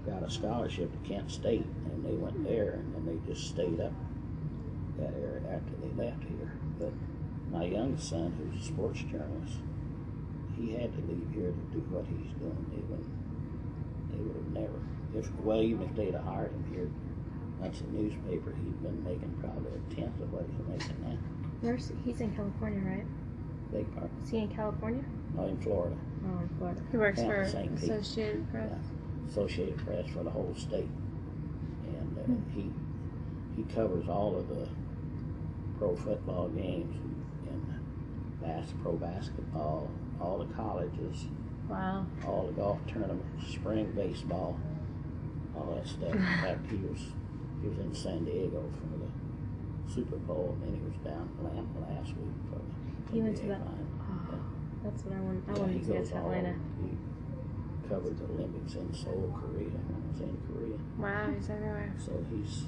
got a scholarship to Kent State, and they went there, and then they just stayed up that area after they left here. But my youngest son, who's a sports journalist, he had to leave here to do what he's doing. They would have never, even if they'd have hired him here, that's a newspaper, he'd been making probably a tenth of what he's making now. He's in California, right? Big part. Is he in California? No, in Florida. Oh, in Florida. He works Yeah, for St. Pete. Associated Press. Yeah. Associated Press for the whole state. And he covers all of the pro football games and pro basketball, all the colleges, Wow. all the golf tournaments, spring baseball, all that stuff. In fact, he was in San Diego for the Super Bowl, and then he was down in Atlanta last week for the He went to NBA that. final. Oh, that's what I want. I Yeah, wanted he to go goes to all Atlanta. over. He covered the Olympics in Seoul, Korea, when he was in Korea. Wow, he's everywhere. So he's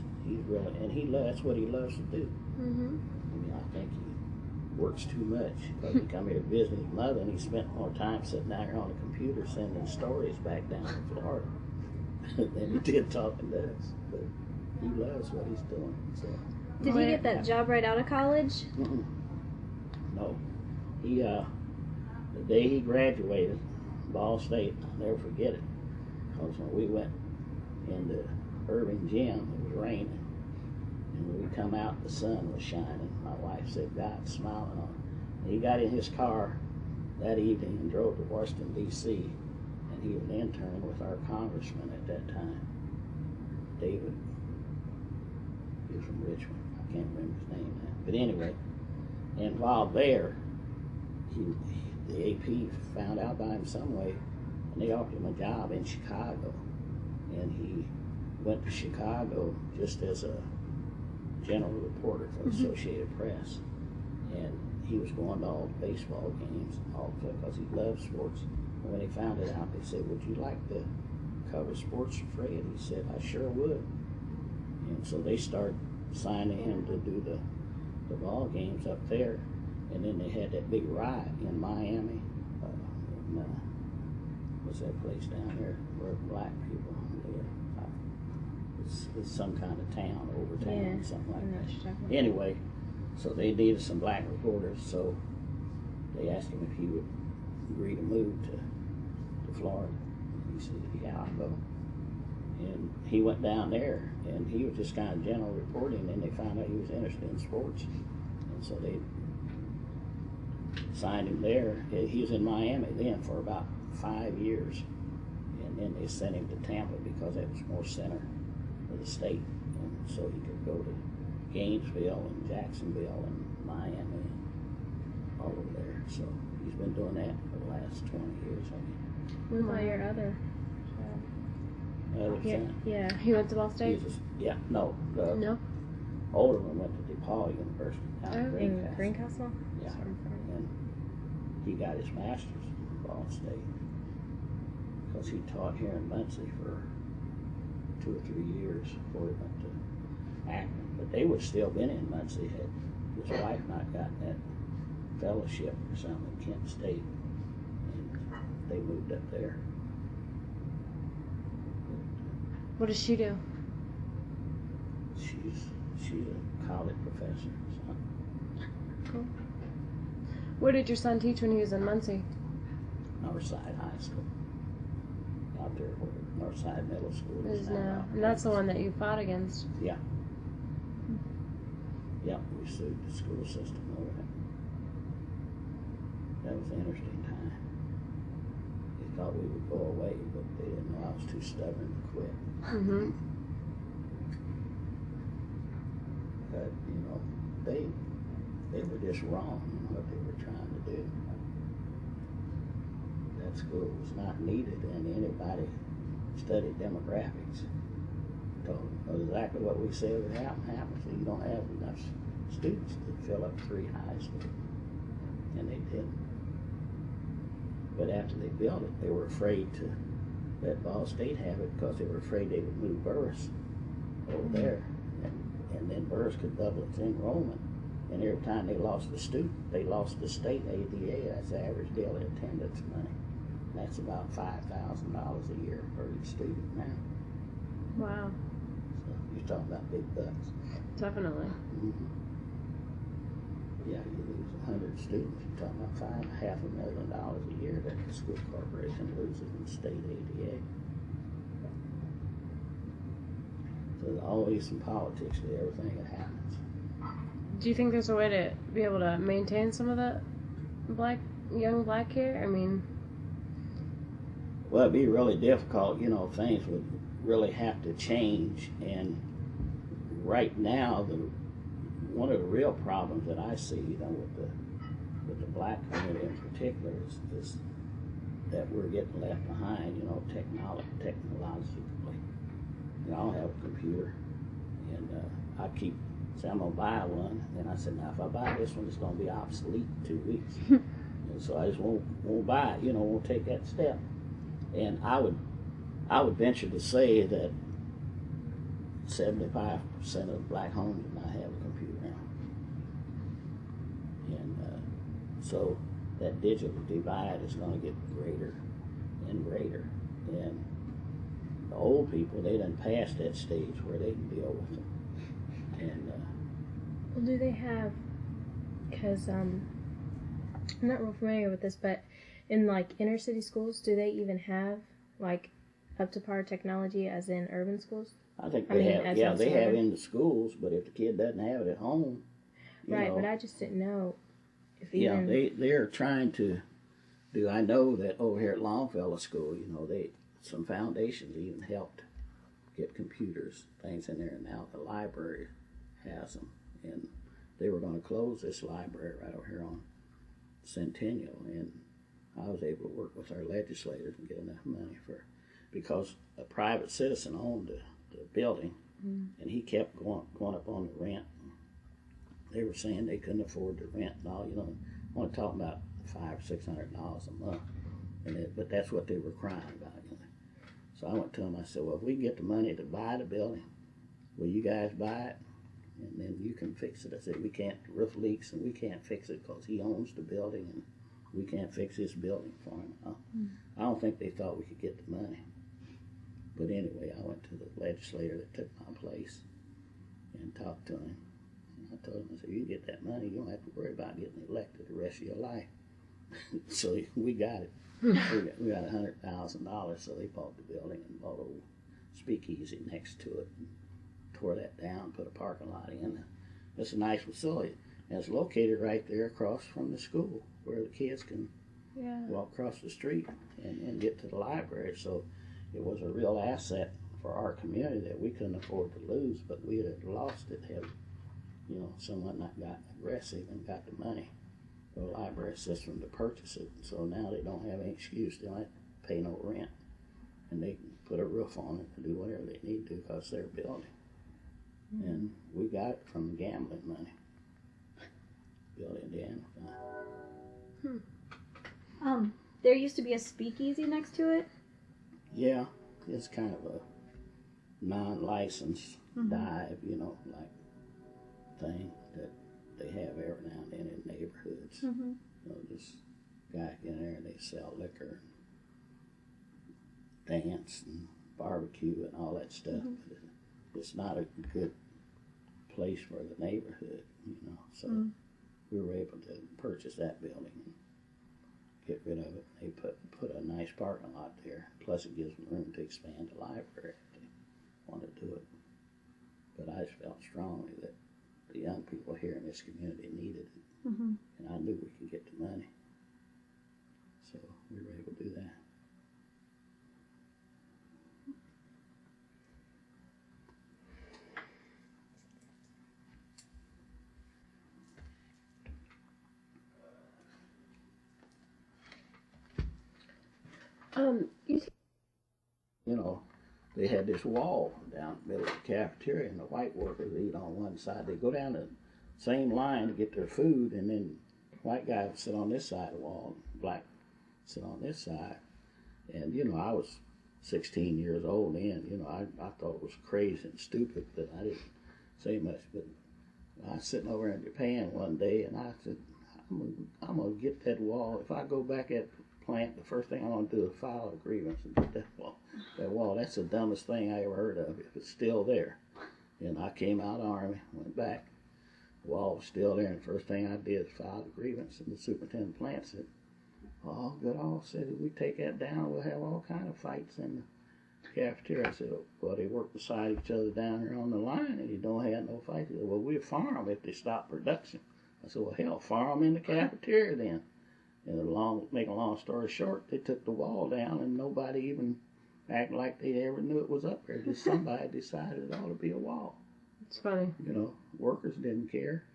really, and that's what he loves to do. Mm-hmm. I mean, I think he works too much because he come here to visit his mother, and he spent more time sitting down here on the computer sending stories back down to Florida than he did talking to us. But he loves what he's doing. So. Did he get that job right out of college? Mm-mm. No. He, the day he graduated, Ball State, I'll never forget it, because when we went into Irving Gym, it was raining, and when we come out, the sun was shining. My wife said, God's smiling on him. And he got in his car that evening and drove to Washington, D.C., and he was an intern with our congressman at that time, David. He was from Richmond. I can't remember his name now. But anyway, and while there, the AP found out by him some way, and they offered him a job in Chicago. And he went to Chicago just as a general reporter for the Associated Press. And he was going to all the baseball games, all because he loved sports. And when they found it out, they said, would you like to cover sports for Fred? He said, I sure would. And so they started signing him to do the ball games up there. And then they had that big riot in Miami. What's that place down there where black people live? It's some kind of town, Overtown, something like that. Anyway, so they needed some black reporters, so they asked him if he would agree to move to Florida. And he said, yeah, I'll go. And he went down there, and he was just kind of general reporting, and they found out he was interested in sports. And so they signed him there. He was in Miami then for about 5 years. And then they sent him to Tampa because that was more center of the state. And so he could go to Gainesville and Jacksonville and Miami and all over there. So he's been doing that for the last 20 years. What about your other? Son. Yeah. He went to Ball State? No. The No. older one went to DePaul University down in In Greencastle? Yeah. And he got his master's in Ball State because he taught here in Muncie for 2 or 3 years before he went to Akron. But they would still been in Muncie had his wife not gotten that fellowship or something at Kent State. And they moved up there. What does she do? She's a college professor. So. Cool. What did your son teach when he was in Muncie? Northside High School. Out there where Northside Middle School Is is now, and that's the one that you fought against. Yeah. Yeah, we sued the school system over it. That was an interesting time. They thought we would go away, but they didn't know I was too stubborn to quit. Mm-hmm. But, you know, they were just wrong in what they were trying to do. That school was not needed, and anybody studied demographics told them exactly what we said would happen. So you don't have enough students to fill up 3 high schools, and they didn't. But after they built it, they were afraid to let Ball State have it because they were afraid they would move Burris over there, and then Burris could double its enrollment. And every time they lost a student, they lost the state ADA. That's the average daily attendance money. That's about $5,000 a year for each student now. Wow. So you're talking about big bucks. Definitely. Mm-hmm. Yeah, you lose 100 students. You're talking about $500,000 a year that the school corporation loses in state ADA. So there's always some politics to everything that happens. Do you think there's a way to be able to maintain some of the young black here? I mean, well, it'd be really difficult. You know, things would really have to change. And right now, one of the real problems that I see, you know, with the black community in particular, is that we're getting left behind. You know, technologically. You know, I'll have a computer, and I keep saying I'm gonna buy one, and I said, now if I buy this one, it's gonna be obsolete in 2 weeks. And so I just won't buy it. You know, won't take that step. And I would venture to say that 75% of black homes do not have a computer now. And so that digital divide is going to get greater and greater. And the old people, they done passed that stage where they can deal with them. And well, do they have, because I'm not real familiar with this, but in like inner city schools, do they even have like up to par technology as in urban schools? I think they have. Yeah, they have in the schools, but if the kid doesn't have it at home, right? know, but I just didn't know if even. Yeah, they're trying to do. I know that over here at Longfellow School, you know, some foundations even helped get computers, things in there, and now the library has them. And they were going to close this library right over here on Centennial, and I was able to work with our legislators and get enough money because a private citizen owned the building, and he kept going up on the rent. They were saying they couldn't afford the rent and all. You know, only talking about $500 or $600 a month, but that's what they were crying about. You know. So I went to them. I said, well, if we get the money to buy the building, will you guys buy it? And then you can fix it. I said, we can't, the roof leaks, and we can't fix it because he owns the building, and we can't fix his building for him. I don't think they thought we could get the money. But anyway, I went to the legislator that took my place and talked to him. And I told him, I said, you get that money, you don't have to worry about getting elected the rest of your life. So we got it. we got $100,000, so they bought the building and bought a little speakeasy next to it. And tore that down, put a parking lot in. It's a nice facility. And it's located right there across from the school where the kids can walk across the street and get to the library. So it was a real asset for our community that we couldn't afford to lose, but we had lost it had, you know, someone not gotten aggressive and got the money for the library system to purchase it. So now they don't have any excuse. They don't have to pay no rent. And they can put a roof on it and do whatever they need to because they're building. And we got it from the gambling money. Built Indiana. There used to be a speakeasy next to it? Yeah, it's kind of a non-licensed dive, you know, like thing that they have every now and then in neighborhoods. You know, this guy in there and they sell liquor, and dance and barbecue and all that stuff. But it's not a good place for the neighborhood, you know. So we were able to purchase that building and get rid of it. They put a nice parking lot there. Plus, it gives them room to expand the library if they want to do it. But I just felt strongly that the young people here in this community needed it, and I knew we could get the money, so we were able to do that. You know, they had this wall down the middle of the cafeteria, and the white workers eat on one side. They go down the same line to get their food, and then the white guy would sit on this side of the wall, and black sit on this side. And, you know, I was 16 years old then. You know, I thought it was crazy and stupid, but I didn't say much. But I was sitting over in Japan one day, and I said, I'm going to get that wall. If I go back at the plant, the first thing I want to do is file a grievance and get that wall. That's the dumbest thing I ever heard of, if it's still there. And I came out of the Army, went back. The wall was still there, and the first thing I did was file a grievance. And the superintendent of the plant said, "Oh, Goodall said, if we take that down, we'll have all kind of fights in the cafeteria." I said, "Well, they work beside each other down here on the line, and you don't have no fights." He said, "Well, we'll farm them if they stop production." I said, "Well, hell, farm them in the cafeteria then." And make a long story short, they took the wall down, and nobody even acted like they ever knew it was up there. Just somebody decided it ought to be a wall. It's funny. You know, workers didn't care.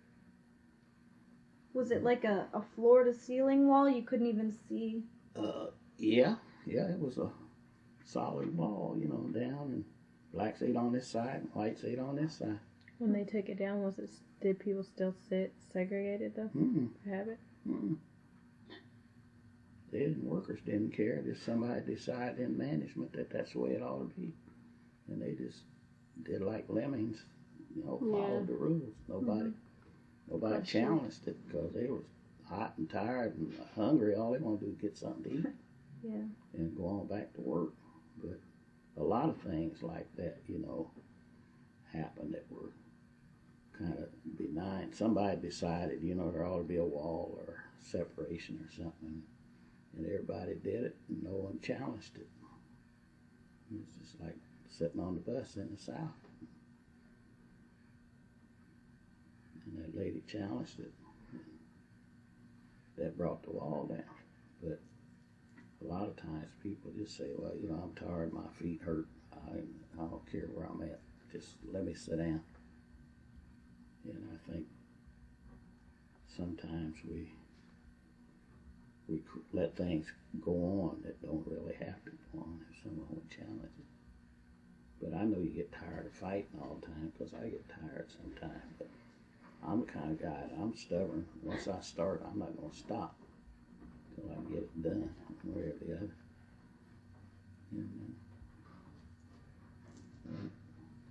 Was it like a floor-to-ceiling wall? You couldn't even see? Yeah, it was a solid wall, you know, down, and blacks ate on this side, and whites ate on this side. When they took it down, did people still sit segregated though? For habit? Workers didn't care. Just somebody decided in management that that's the way it ought to be, and they just did like lemmings, you know, followed the rules. Nobody challenged it because they was hot and tired and hungry. All they wanted to do was get something to eat, and go on back to work. But a lot of things like that, you know, happened that were kind of benign. Somebody decided, you know, there ought to be a wall or separation or something. And everybody did it, and no one challenged it. It was just like sitting on the bus in the South. And that lady challenged it. That brought the wall down. But a lot of times people just say, "Well, you know, I'm tired, my feet hurt. I don't care where I'm at. Just let me sit down." And I think sometimes we let things go on that don't really have to go on if someone will challenge it. But I know you get tired of fighting all the time, because I get tired sometimes. But I'm the kind of guy that I'm stubborn. Once I start, I'm not going to stop until I get it done, one way or the other. And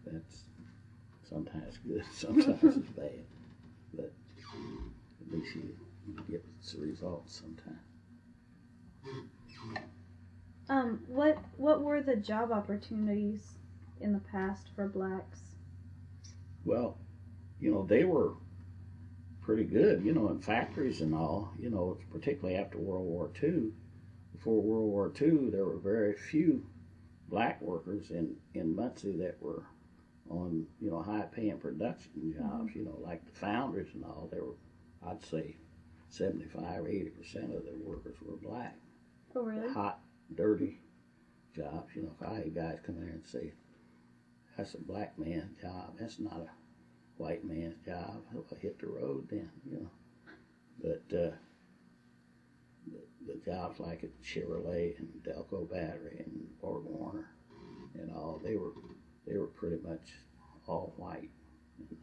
that's sometimes good, sometimes it's bad. But at least you get the results sometimes. What were the job opportunities in the past for blacks? Well, you know, they were pretty good, you know, in factories and all, you know, particularly after World War II. Before World War II, there were very few black workers in Muncie that were on, you know, high-paying production jobs, you know, like the foundries and all. There were, I'd say, 75 or 80% of the workers were black. Oh, really? Hot, dirty jobs. You know, if I had guys come in there and say, "That's a black man's job, that's not a white man's job," I'll hit the road then, you know. But the jobs like at Chevrolet and Delco Battery and Ford Warner and all, they were pretty much all white in the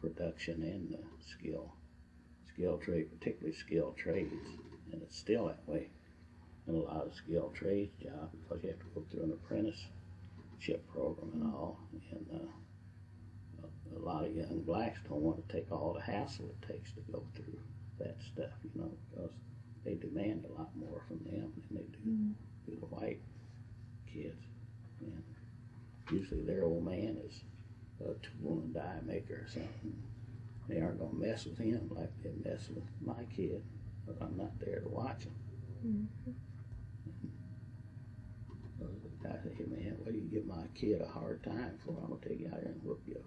production and the skill trade, particularly skilled trades, and it's still that way in a lot of skilled trades jobs, because you have to go through an apprenticeship program and all, and a lot of young blacks don't want to take all the hassle it takes to go through that stuff, you know, because they demand a lot more from them than they do the white kids. And usually their old man is a tool and die maker or something. They aren't going to mess with him like they mess with my kid, but I'm not there to watch him. Mm-hmm. So the guy said, hey man, well, you give my kid a hard time for, I'm going to take you out here and whoop you.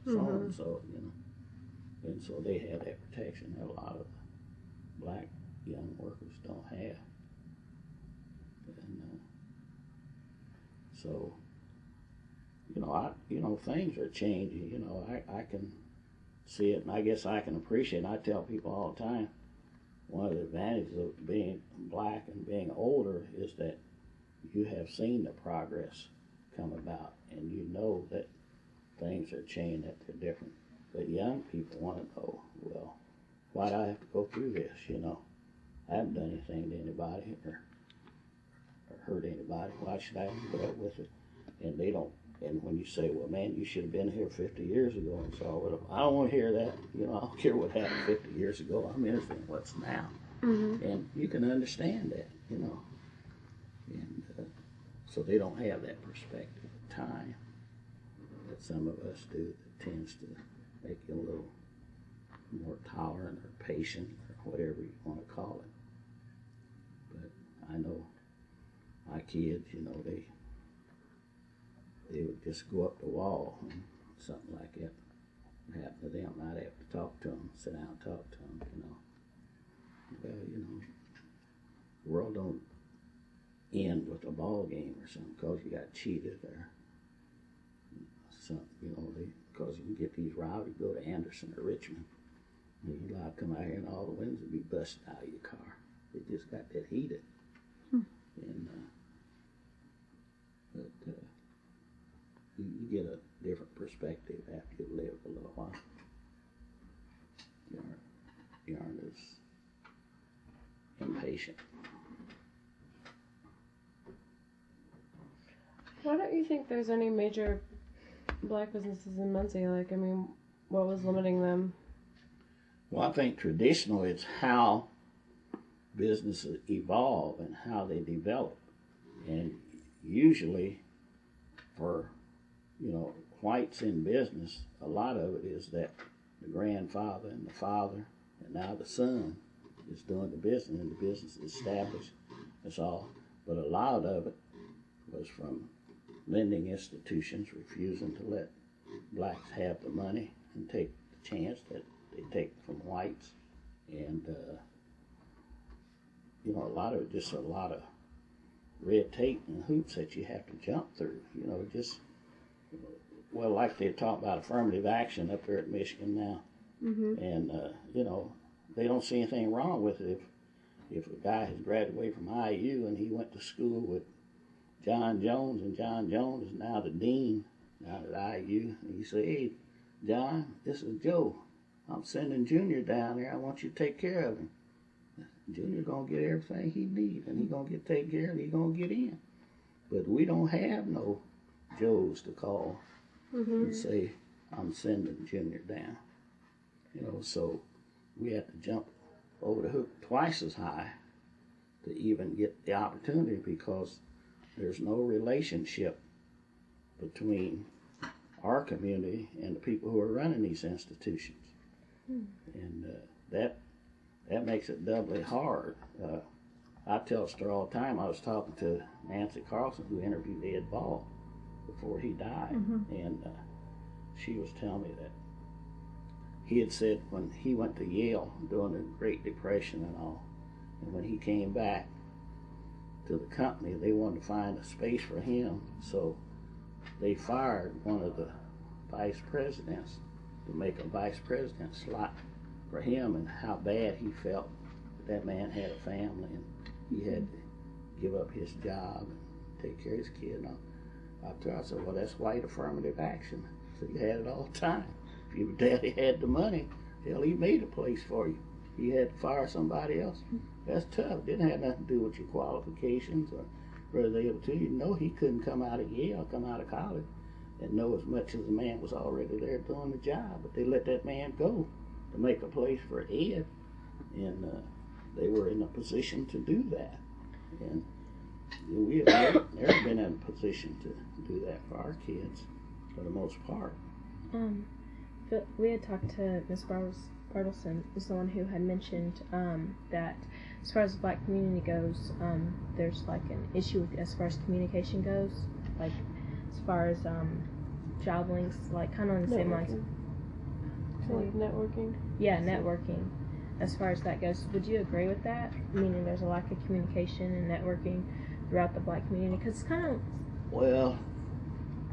So and so, you know. And so they have that protection that a lot of black young workers don't have. And so, things are changing. I can see it, and I guess I can appreciate it. I tell people all the time, one of the advantages of being black and being older is that you have seen the progress come about, and you know that things are changing, that they're different. But young people want to know, well, why do I have to go through this? I haven't done anything to anybody or hurt anybody. Why should I have to put up with it? And they don't. And when you say, well, man, you should have been here 50 years ago and saw what, I don't want to hear that. I don't care what happened 50 years ago. I'm interested in what's now. Mm-hmm. And you can understand that, And so they don't have that perspective of time that some of us do, that tends to make you a little more tolerant or patient or whatever you want to call it. But I know my kids, they would just go up the wall and something like that happened to them. I'd have to talk to them, sit down and talk to them, Well, the world don't end with a ball game or something because you got cheated or something, because you can get these rowdies, go to Anderson or Richmond, and you're allowed to come out here and all the windows will be busted out of your car. They just got that heated. And you get a different perspective after you've lived a little while. You aren't as impatient. Why don't you think there's any major black businesses in Muncie? What was limiting them? Well, I think traditionally it's how businesses evolve and how they develop. And usually for, whites in business, a lot of it is that the grandfather and the father and now the son is doing the business and the business is established. That's all. But a lot of it was from lending institutions refusing to let blacks have the money and take the chance that they take from whites. And, a lot of it, just a lot of red tape and hoops that you have to jump through. Like they talk about affirmative action up there at Michigan now. Mm-hmm. And, they don't see anything wrong with it if a guy has graduated from IU and he went to school with John Jones, and John Jones is now the dean out at IU, and you say, hey, John, this is Joe. I'm sending Junior down there. I want you to take care of him. Junior's going to get everything he needs, and he's going to get taken care of, and he's going to get in. But we don't have no Joes to call and say, I'm sending Junior down. So we have to jump over the hoop twice as high to even get the opportunity, because there's no relationship between our community and the people who are running these institutions. And that makes it doubly hard. I tell a story all the time. I was talking to Nancy Carlson, who interviewed Ed Ball before he died, and she was telling me that he had said when he went to Yale during the Great Depression and all, and when he came back to the company, they wanted to find a space for him, so they fired one of the vice presidents to make a vice president slot for him, and how bad he felt that man had a family and he had to give up his job and take care of his kid. And I said, well, that's white affirmative action. So you had it all the time. If your daddy had the money, hell, he made a place for you. He had to fire somebody else. That's tough. Didn't have nothing to do with your qualifications or whether they were able to. He couldn't come out of Yale, come out of college, and know as much as the man was already there doing the job. But they let that man go to make a place for Ed, and they were in a position to do that. And we have never been in a position to do that for our kids, for the most part. we had talked to Miss Bartleson, is the one who had mentioned that as far as the black community goes, there's like an issue with as far as communication goes, like as far as job links, like kind of on the same lines. So like networking. Yeah, networking. As far as that goes, would you agree with that? Meaning there's a lack of communication and networking throughout the black community, because it's kind of. Well,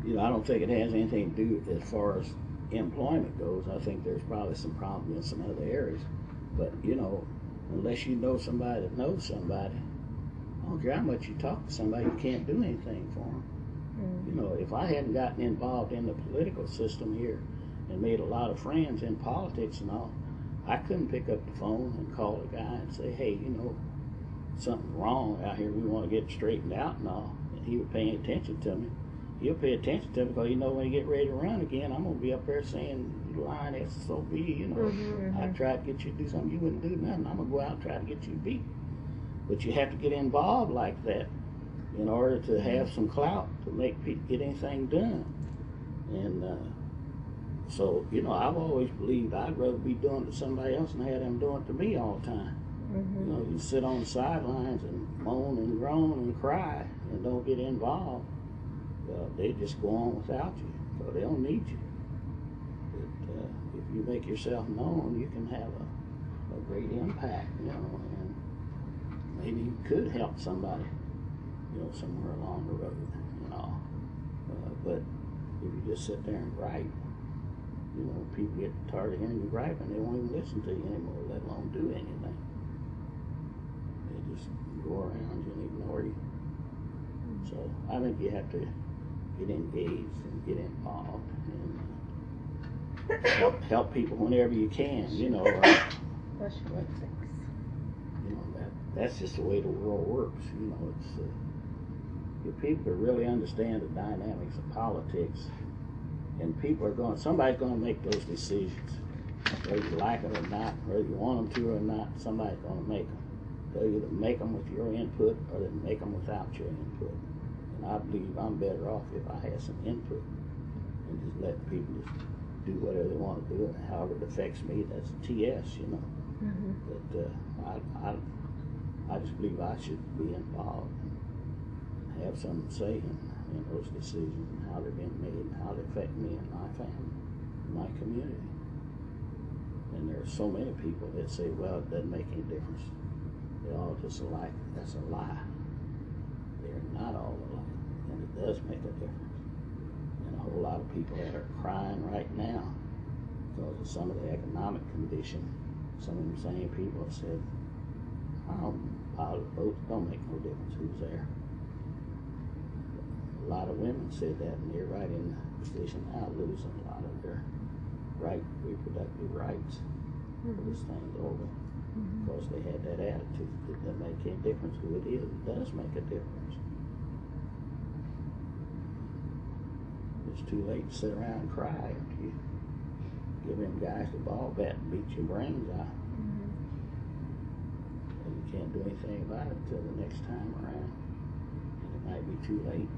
you know, I don't think it has anything to do as far as employment goes. I think there's probably some problems in some other areas, but you know, unless you know somebody that knows somebody, I don't care how much you talk to somebody, you can't do anything for them. You know, if I hadn't gotten involved in the political system here and made a lot of friends in politics and all, I couldn't pick up the phone and call a guy and say, hey, you know, something's wrong out here, we want to get it straightened out and all, and he would pay attention to me. He'll pay attention to me because you know when you get ready to run again, I'm going to be up there saying, you lying SOB, you know, I tried to get you to do something, you wouldn't do nothing, I'm going to go out and try to get you beat. But you have to get involved like that in order to have some clout to make people get anything done. And so, you know, I've always believed I'd rather be doing it to somebody else than have them doing it to me all the time. You know, you sit on the sidelines and moan and groan and cry and don't get involved. They just go on without you, so they don't need you. But if you make yourself known, you can have a great impact, you know, and maybe you could help somebody, you know, somewhere along the road, you know. But if you just sit there and gripe, you know, people get tired of hearing you gripe and they won't even listen to you anymore, let alone do anything. They just go around you and ignore you. So I think you have to get engaged and get involved and help people whenever you can, you know. You know, that's just the way the world works. You know, it's if people could really understand the dynamics of politics, and people are somebody's going to make those decisions, whether you like it or not, whether you want them to or not. Somebody's going to make them. They'll either make them with your input or they make them without your input. And I believe I'm better off if I had some input and just let people just do whatever they want to do, and however it affects me, that's TS, you know. But I just believe I should be involved and have something to say in those decisions and how they're being made and how they affect me and my family and my community. And there are so many people that say, well, it doesn't make any difference. They're all just alike. That's a lie. They're not all alike, and it does make a difference. And a whole lot of people that are crying right now because of some of the economic condition. Some of them same people have said, I don't pile of votes, don't make no difference who's there. A lot of women said that, and they're right in the position now, losing a lot of their reproductive rights for this thing's over. Because they had that attitude. It doesn't make any difference who it is. It does make a difference. It's too late to sit around and cry after you give them guys the ball bat and beat your brains out. And you can't do anything about it until the next time around. And it might be too late.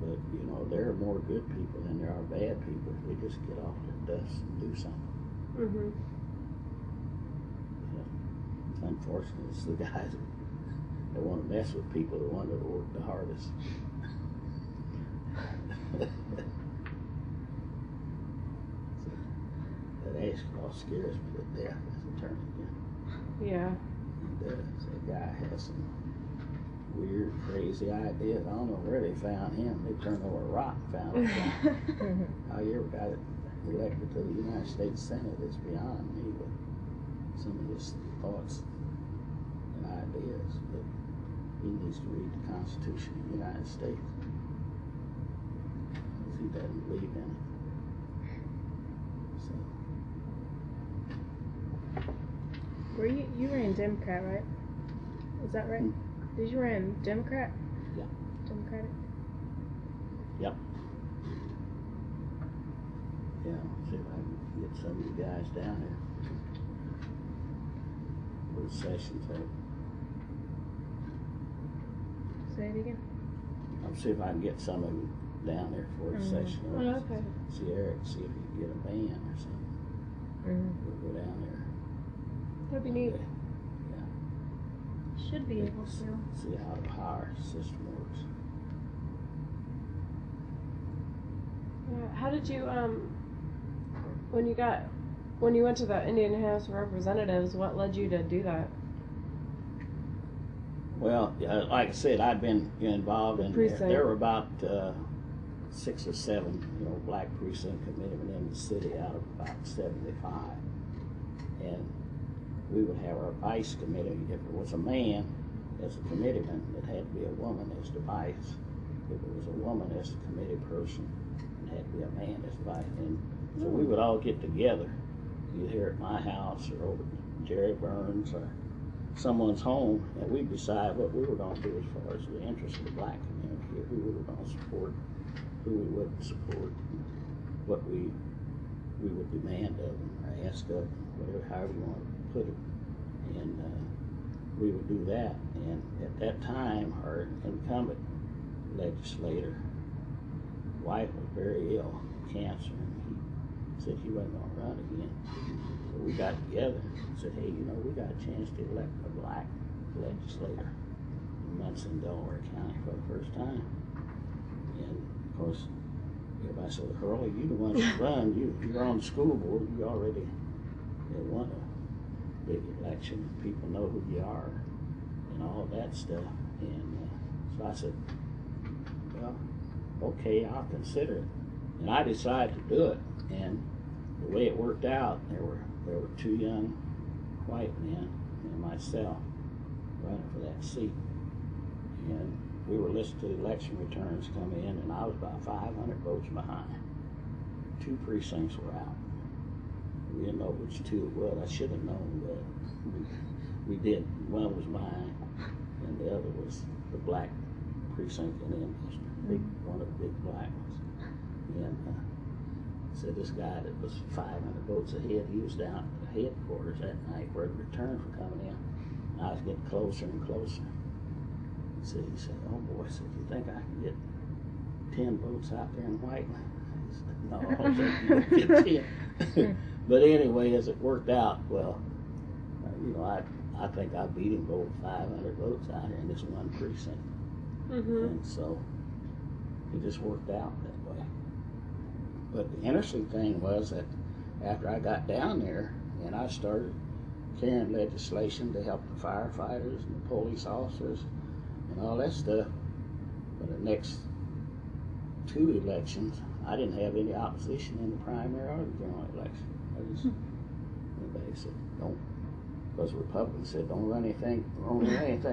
But, you know, there are more good people than there are bad people. They just get off their dust and do something. Yeah. Unfortunately, it's the guys that want to mess with people, the ones that work the hardest. That actually scares me to death as a attorney. Yeah. That guy has some weird, crazy ideas. I don't know where they found him. They turned over a rock and found him. How you ever got elected to the United States Senate is beyond me, but some of his thoughts and ideas. But he needs to read the Constitution of the United States. Because he doesn't believe in it. So. You ran Democrat, right? Is that right? Did you run Democrat? Yeah. Democratic? Yep. Yeah, see if I can get some of you guys down here. For the session tape. Say it again. I'll see if I can get some of them down there for a session. Oh, okay. See Eric, see if he can get a band or something. We'll go down there. That'd be neat. Should be able to. See how the power system works. How did you when you went to the Indian House of Representatives? What led you to do that? Well, like I said, I'd been involved in there were about 6 or 7, black precinct committeemen in the city out of about 75, and we would have our vice committee. If it was a man as a committeeman, it had to be a woman as the vice. If it was a woman as the committee person, it had to be a man as the vice. And so we would all get together, either here at my house or over at Jerry Burns or someone's home, and we'd decide what we were going to do as far as the interest of the black community, who we were going to support, who we wouldn't support, what we would demand of them or ask of them, whatever, however you want to put it. And we would do that. And at that time, our incumbent legislator, wife was very ill, cancer, and he said he wasn't going to run again. So we got together and said, hey, we got a chance to elect a black legislator in Muncie and Delaware County for the first time. And of course, everybody said, Hurley, you the one that run, you're on the school board, you already won a big election, people know who you are and all that stuff. And so I said, well, okay, I'll consider it. And I decided to do it. And the way it worked out, there were 2 young white men and myself running for that seat. And we were listening to the election returns come in, and I was about 500 votes behind. 2 precincts were out. We didn't know which 2 it was. I should have known, but we did. One was mine, and the other was the black precinct in the district, one of the big black ones. And so this guy that was 500 votes ahead, he was down at the headquarters that night for the return for coming in. And I was getting closer and closer. He said, oh boy, do you think I can get 10 votes out there in Whiteland? I said, no, I don't think you can get 10. But anyway, as it worked out, well, I think I beat him over 500 votes out here in this one precinct. And so it just worked out that way. But the interesting thing was that after I got down there and I started carrying legislation to help the firefighters and the police officers and all that stuff, for the next 2 elections, I didn't have any opposition in the primary or the general election. Everybody said, don't, because the Republicans said, don't run anything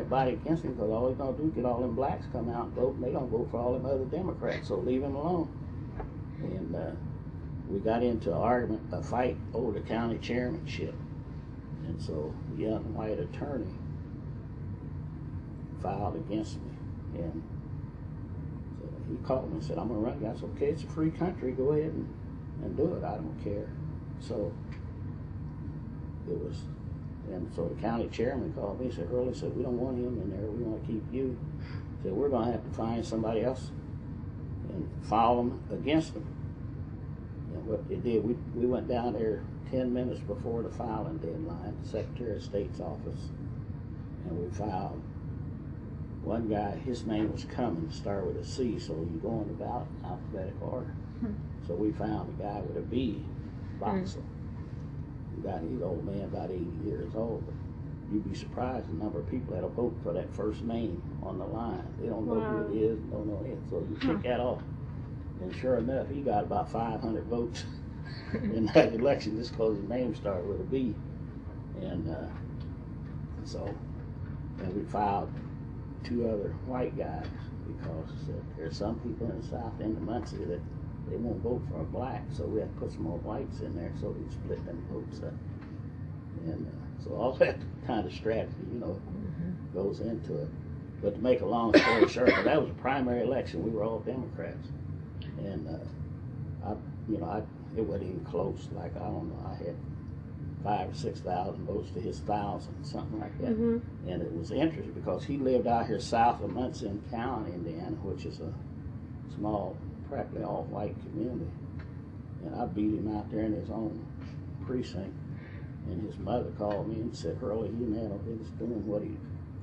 body against him, because all he's going to do is get all them blacks come out and vote, and they're going to vote for all them other Democrats, so leave him alone. And we got into a fight over the county chairmanship. And so the young white attorney filed against me. And so he called me and said, I'm going to run. I said, okay, it's a free country. Go ahead and do it. I don't care. So and so the county chairman called me and said, Hurley said, we don't want him in there. We want to keep you. He said, we're going to have to find somebody else and file them against them. And what they did, we went down there 10 minutes before the filing deadline, the Secretary of State's office, and we filed. One guy, his name was Cummins, started with a C, so you go on the ballot in alphabetical order. So we found a guy with a B, Boxer. He's an old man, about 80 years old. But you'd be surprised the number of people that'll vote for that first name on the line. They don't know who it is, don't know it. So you pick that off. And sure enough, he got about 500 votes in that election just because his name started with a B. And and we filed 2 other white guys because there's some people in the South End of Muncie that they won't vote for a black, so we had to put some more whites in there so we split them votes up. And so all that kind of strategy, goes into it. But to make a long story short, that was a primary election. We were all Democrats. And it wasn't even close. Like, I don't know, I had 5,000 or 6,000 votes to his 1,000, something like that. Mm-hmm. And it was interesting because he lived out here south of Muncie County, Indiana, which is a small, practically all-white community. And I beat him out there in his own precinct. And his mother called me and said, Hurley, he had no business doing what he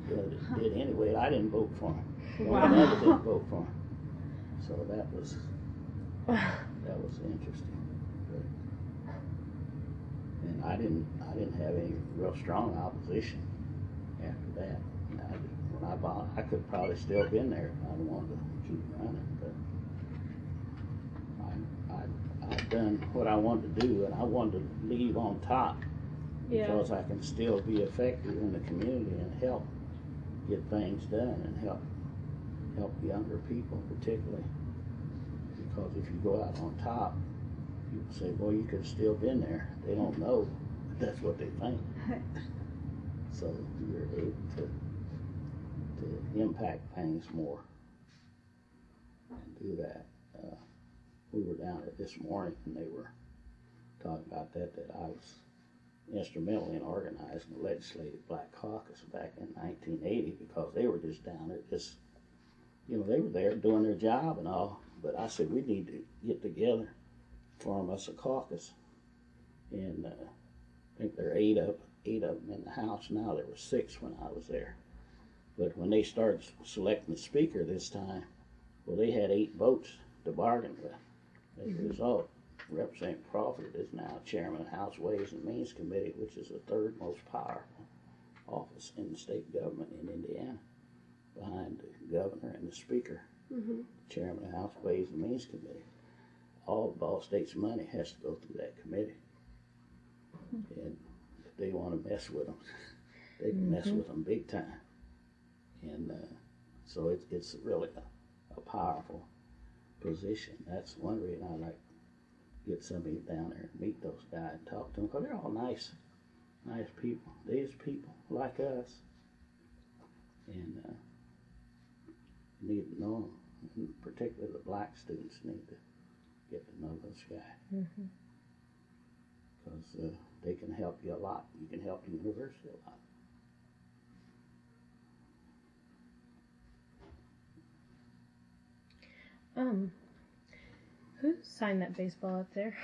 did anyway. I didn't vote for him. Wow. My mother didn't vote for him. So that was interesting. And I didn't have any real strong opposition after that. You know, when I bought, I could probably still been there if I wanted to keep running. But I've done what I wanted to do, and I wanted to leave on top because I can still be effective in the community and help get things done and help younger people particularly. Because if you go out on top, people say, well, you could have still been there. They don't know, but that's what they think. So you're able to impact things more and do that. We were down there this morning and they were talking about that I was instrumental in organizing the legislative black caucus back in 1980 because they were just down there they were there doing their job and all, but I said we need to get together, form us a caucus, and I think there are eight of them in the House now. There were 6 when I was there, but when they started selecting the speaker this time, well, they had 8 votes to bargain with. As a result, Representative Crawford is now chairman of the House Ways and Means Committee, which is the 3rd most powerful office in the state government in Indiana, behind the governor and the speaker. Chairman of the House Ways and Means Committee. All of Ball State's money has to go through that committee. And if they want to mess with them, they can mess with them big time. And so it's really a powerful position. That's one reason I like to get somebody down there and meet those guys and talk to them, because they're all nice people. They're just people like us. And you need to know them. And particularly the black students need to get to know those guys. Because they can help you a lot. You can help the university a lot. Who signed that baseball up there?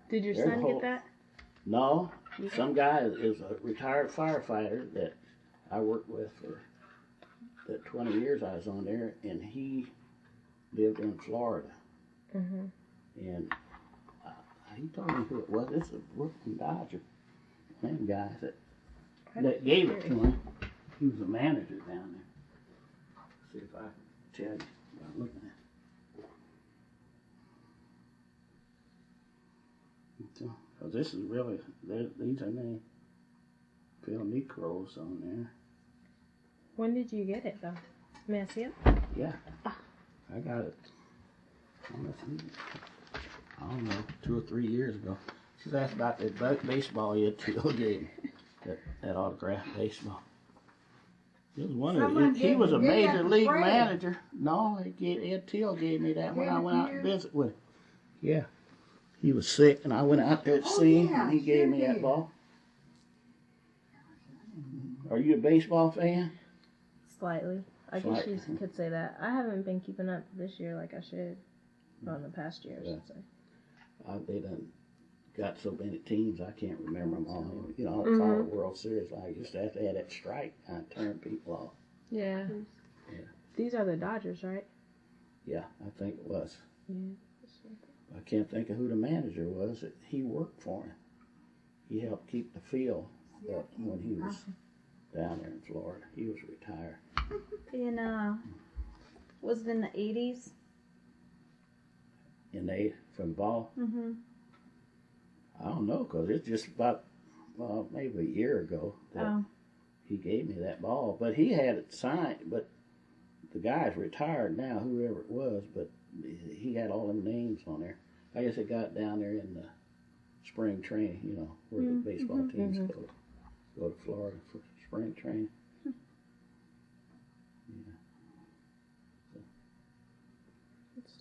Did your son get that? No. Some guy is a retired firefighter that I worked with for the 20 years I was on there, and he lived in Florida. And he told me who it was. This is a Brooklyn Dodger main guy that gave it to him. He was a manager down there. See if I can tell you what I'm looking at. Because this is really, these are named Phil Necros on there. When did you get it, though? May I see it? Yeah. I got it, I don't know, 2 or 3 years ago. She's asked about that baseball you gave me, that autographed baseball. It was one of the, he was a major league manager. No, Ed Till gave me that when I went out to visit with him. Yeah. He was sick, and I went out there to see him, and he gave me that ball. Are you a baseball fan? Slightly. I guess you could say that. I haven't been keeping up this year like I should. Well, in the past year, I should say. They done got so many teams, I can't remember them all. You know, I don't follow World Series. I used to have to have that strike. I turned people off. Yeah. These are the Dodgers, right? Yeah, I think it was. Yeah. I can't think of who the manager was. He worked for him. He helped keep the field up when he was down there in Florida. He was retired. Was it in the 80s? From ball? I don't know, because it's just about, maybe a year ago that he gave me that ball. But he had it signed, but the guy's retired now, whoever it was, but he had all them names on there. I guess it got down there in the spring training, you know, where the baseball teams go to Florida for spring training. Yeah. So. That's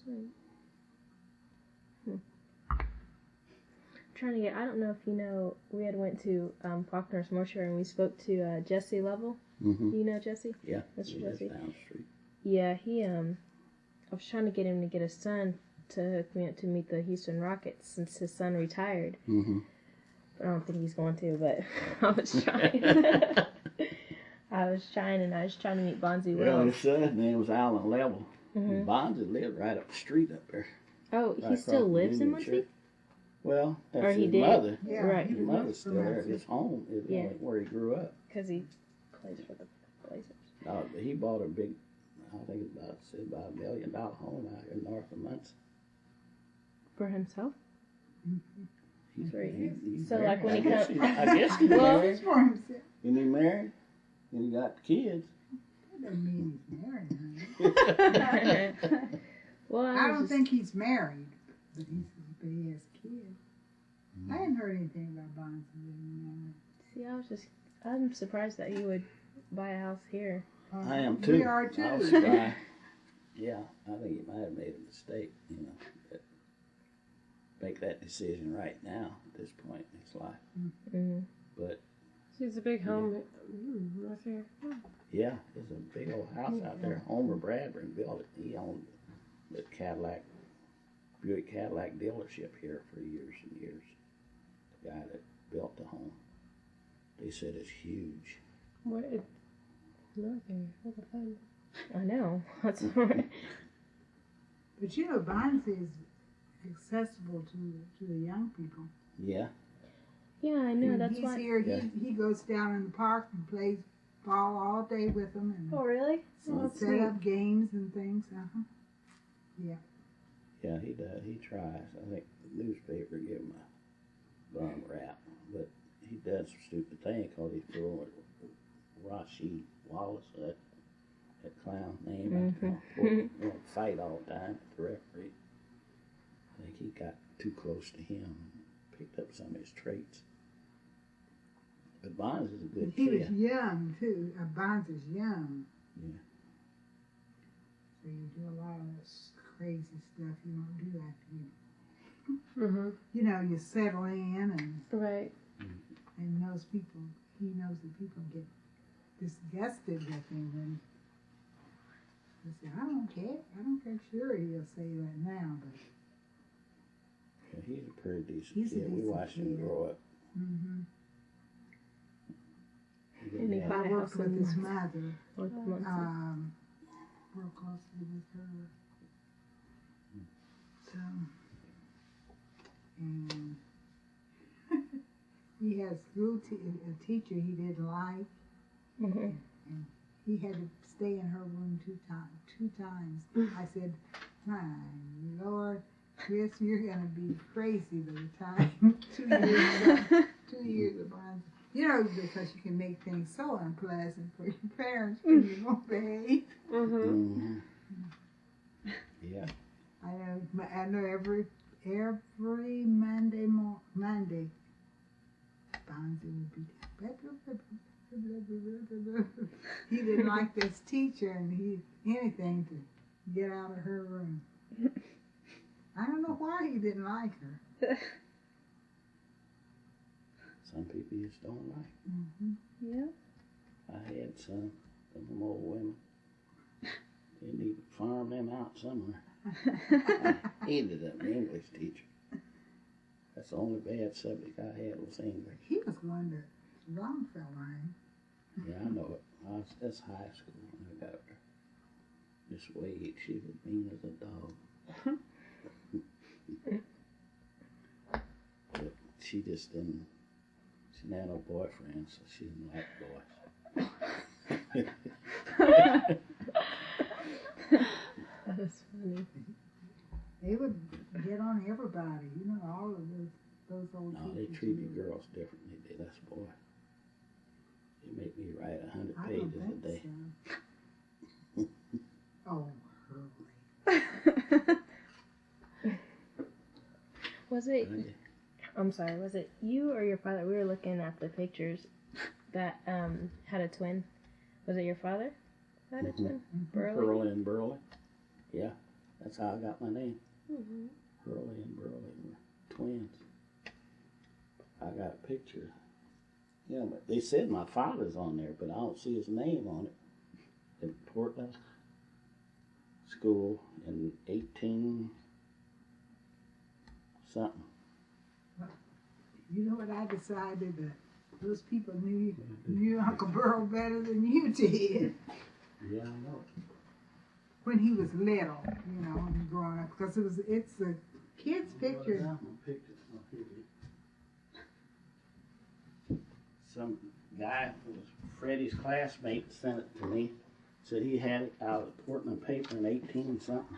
trying to get. I don't know if you know. We had went to Faulkner's Mortuary and we spoke to Jesse Lovell. Mm-hmm. You know Jesse? Yeah. Mr. He lives Jesse. down the street. Yeah, he. I was trying to get him to get his son to hook me up to meet the Houston Rockets since his son retired. Mm-hmm. But I don't think he's going to. But I was trying. I was trying to meet Bonzi Well, Wells. his son's name was Alan Level. Mhm. Bonds had lived right up the street up there. Oh, Right he still across lives from in Union Muncie? Church. Well, Or that's he his did. mother. Yeah, Right. he His lives mother's from still there. Muncie. His home is Yeah. where he grew up. Because he plays for the Blazers. He bought a big, I think it's about $1 million home out here north of Muncie. For himself? He's So, like, when he I guess comes- I guess he's Well- married. It's for himself. And he married. And he got kids. That doesn't mean he's married, honey. Well, I don't think he's married, but he has kids. I hadn't heard anything about Bonds being married. See, I'm surprised that he would buy a house here. I am too. We are I was too. surprised. Yeah, I think he might have made a mistake, but make that decision right now at this point in his life. Mm-hmm. But She's a big home north here. yeah, there's a big old house out there. Homer Bradburn built it. He owned the Buick Cadillac dealership here for years and years. The guy that built the home. They said it's huge. What? North here. What the fun? I know. That's But you know, Bonds is accessible to the young people. Yeah. Yeah, I know. When That's he's why. here, Yeah. he goes down in the park and plays ball all day with them and Oh, really? Oh, that's set sweet. up games and things. Yeah. Yeah, he does. He tries. I think the newspaper give him a bum rap, but he does some stupid thing because he's fooling with Rasheed Wallace, that clown name. Mhm. Want to fight all the time with the referee. I think he got too close to him and picked up some of his traits. But Bonds is a good He kid. was young too. Bonds is young. Yeah. So you do a lot of this crazy stuff. You don't do after Mm-hmm. you settle in Right. and knows people. He knows that people get disgusted with him. And he said, I don't care. Sure, he'll say that now, but. Yeah, he's a pretty decent He's a kid. We decent watched him kid. grow up. Mm-hmm. He didn't And he have- bought I a worked house with in his Muncie. mother. With Muncie. Real closely with her. So, and he had a a teacher he didn't like. Mhm. And he had to stay in her room two times. I said, my Lord, Chris, you're going to be crazy by the time 2 years of bond. Because you can make things so unpleasant for your parents when you don't behave. Mm-hmm. Mhm. Yeah. I know every Monday, Bonzi would be he didn't like this teacher and anything to get out of her room. I don't know why he didn't like her. Some people you just don't like. Mm-hmm. Yeah. I had some of them old women. They need to farm them out somewhere. I hated them English teacher. That's the only bad subject I had was English. He was going to Longfellow. Yeah, I know it. That's high school when I got there. Miss Wade, she was mean as a dog. But she just didn't. She didn't have no boyfriend, so she didn't like boys. That is funny. They would get on everybody, all of those old No, teachers. they treated girls differently than they did us boys. They make me write 100 I pages don't a think day. so. Oh, Hurley. Was it? I'm sorry. Was it you or your father? We were looking at the pictures that had a twin. Was it your father that had a twin? Burley? Hurley and Burley. Yeah, that's how I got my name. Mm-hmm. Hurley and Burley were twins. picture. Yeah, but they said my father's on there, but I don't see his name on it. In Portland School in 18 something. You know what I decided that those people knew Uncle Burl better than you did Yeah, I know. when he was little, and growing up, because it's a kid's picture. Some guy who was Freddie's classmate sent it to me. Said he had it out of Portland paper in 18 something.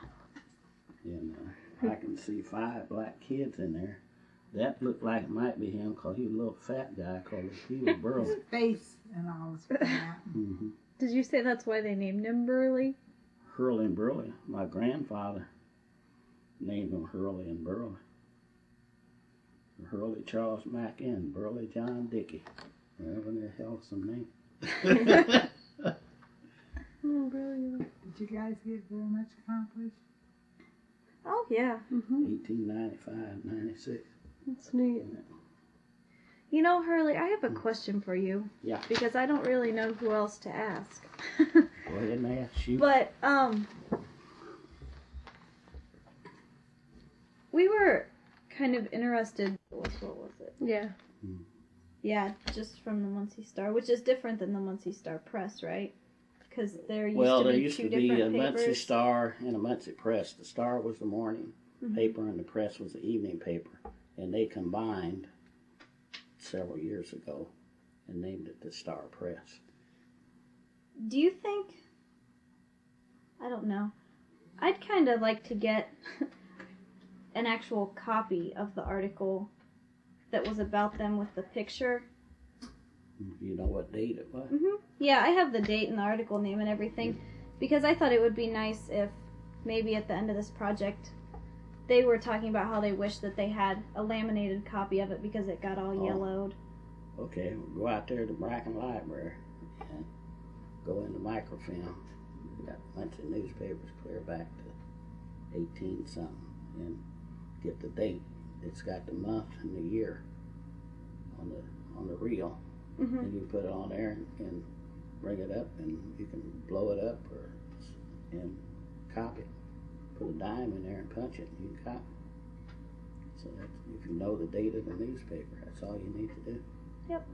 And I can see 5 black kids in there. That looked like it might be him because he was a little fat guy called he was Burl. His face and all was fat. Mm-hmm. Did you say that's why they named him Burley? Hurley and Burley. My grandfather named him Hurley and Burley. Hurley Charles Mack and Burley John Dickey. Whatever the hell some name. Did you guys get very much accomplished? Oh, yeah. 1895, 96. That's neat. You know, Hurley, I have a question for you. Yeah. Because I don't really know who else to ask. Go ahead and ask you. But, we were kind of interested. What was it? Yeah. Yeah, just from the Muncie Star, which is different than the Muncie Star Press, right? Because there used Well, to there be used two to be a different Muncie papers. Star and a Muncie Press. The Star was the morning paper and the Press was the evening paper. And they combined several years ago and named it the Star Press. Do you think, I don't know, I'd kind of like to get an actual copy of the article that was about them with the picture. You know what date it was? Yeah, I have the date and the article name and everything, because I thought it would be nice if maybe at the end of this project they were talking about how they wish that they had a laminated copy of it because it got all yellowed. Okay, we'll go out there to the Bracken Library and go into microfilm. We got a bunch of newspapers clear back to 18 something and get the date. It's got the month and the year on the reel. And you put it on there and bring it up, and you can blow it up and copy it. Put a dime in there and punch it, and you can copy it. So that's, if you know the date of the newspaper, that's all you need to do. Yep.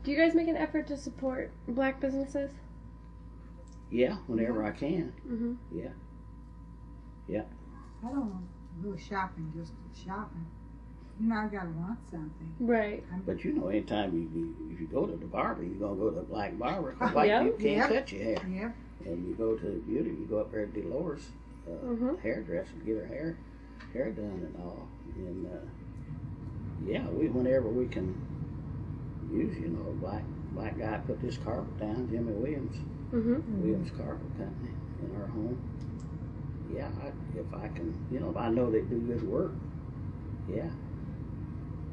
Do you guys make an effort to support black businesses? Yeah, whenever I can. Yeah. I don't go shopping just for shopping. I gotta want something. Right. But anytime if you go to the barber, you're gonna go to the black barber. 'Cause white people can't cut your hair. Yep. And you go to the beauty, you go up there to Dolores, hairdresser, get her hair done and all. And whenever we can use, black guy put this carpet down, Jimmy Williams, Williams Carpet Company in our home. Yeah, if I can, if I know they do good work, yeah.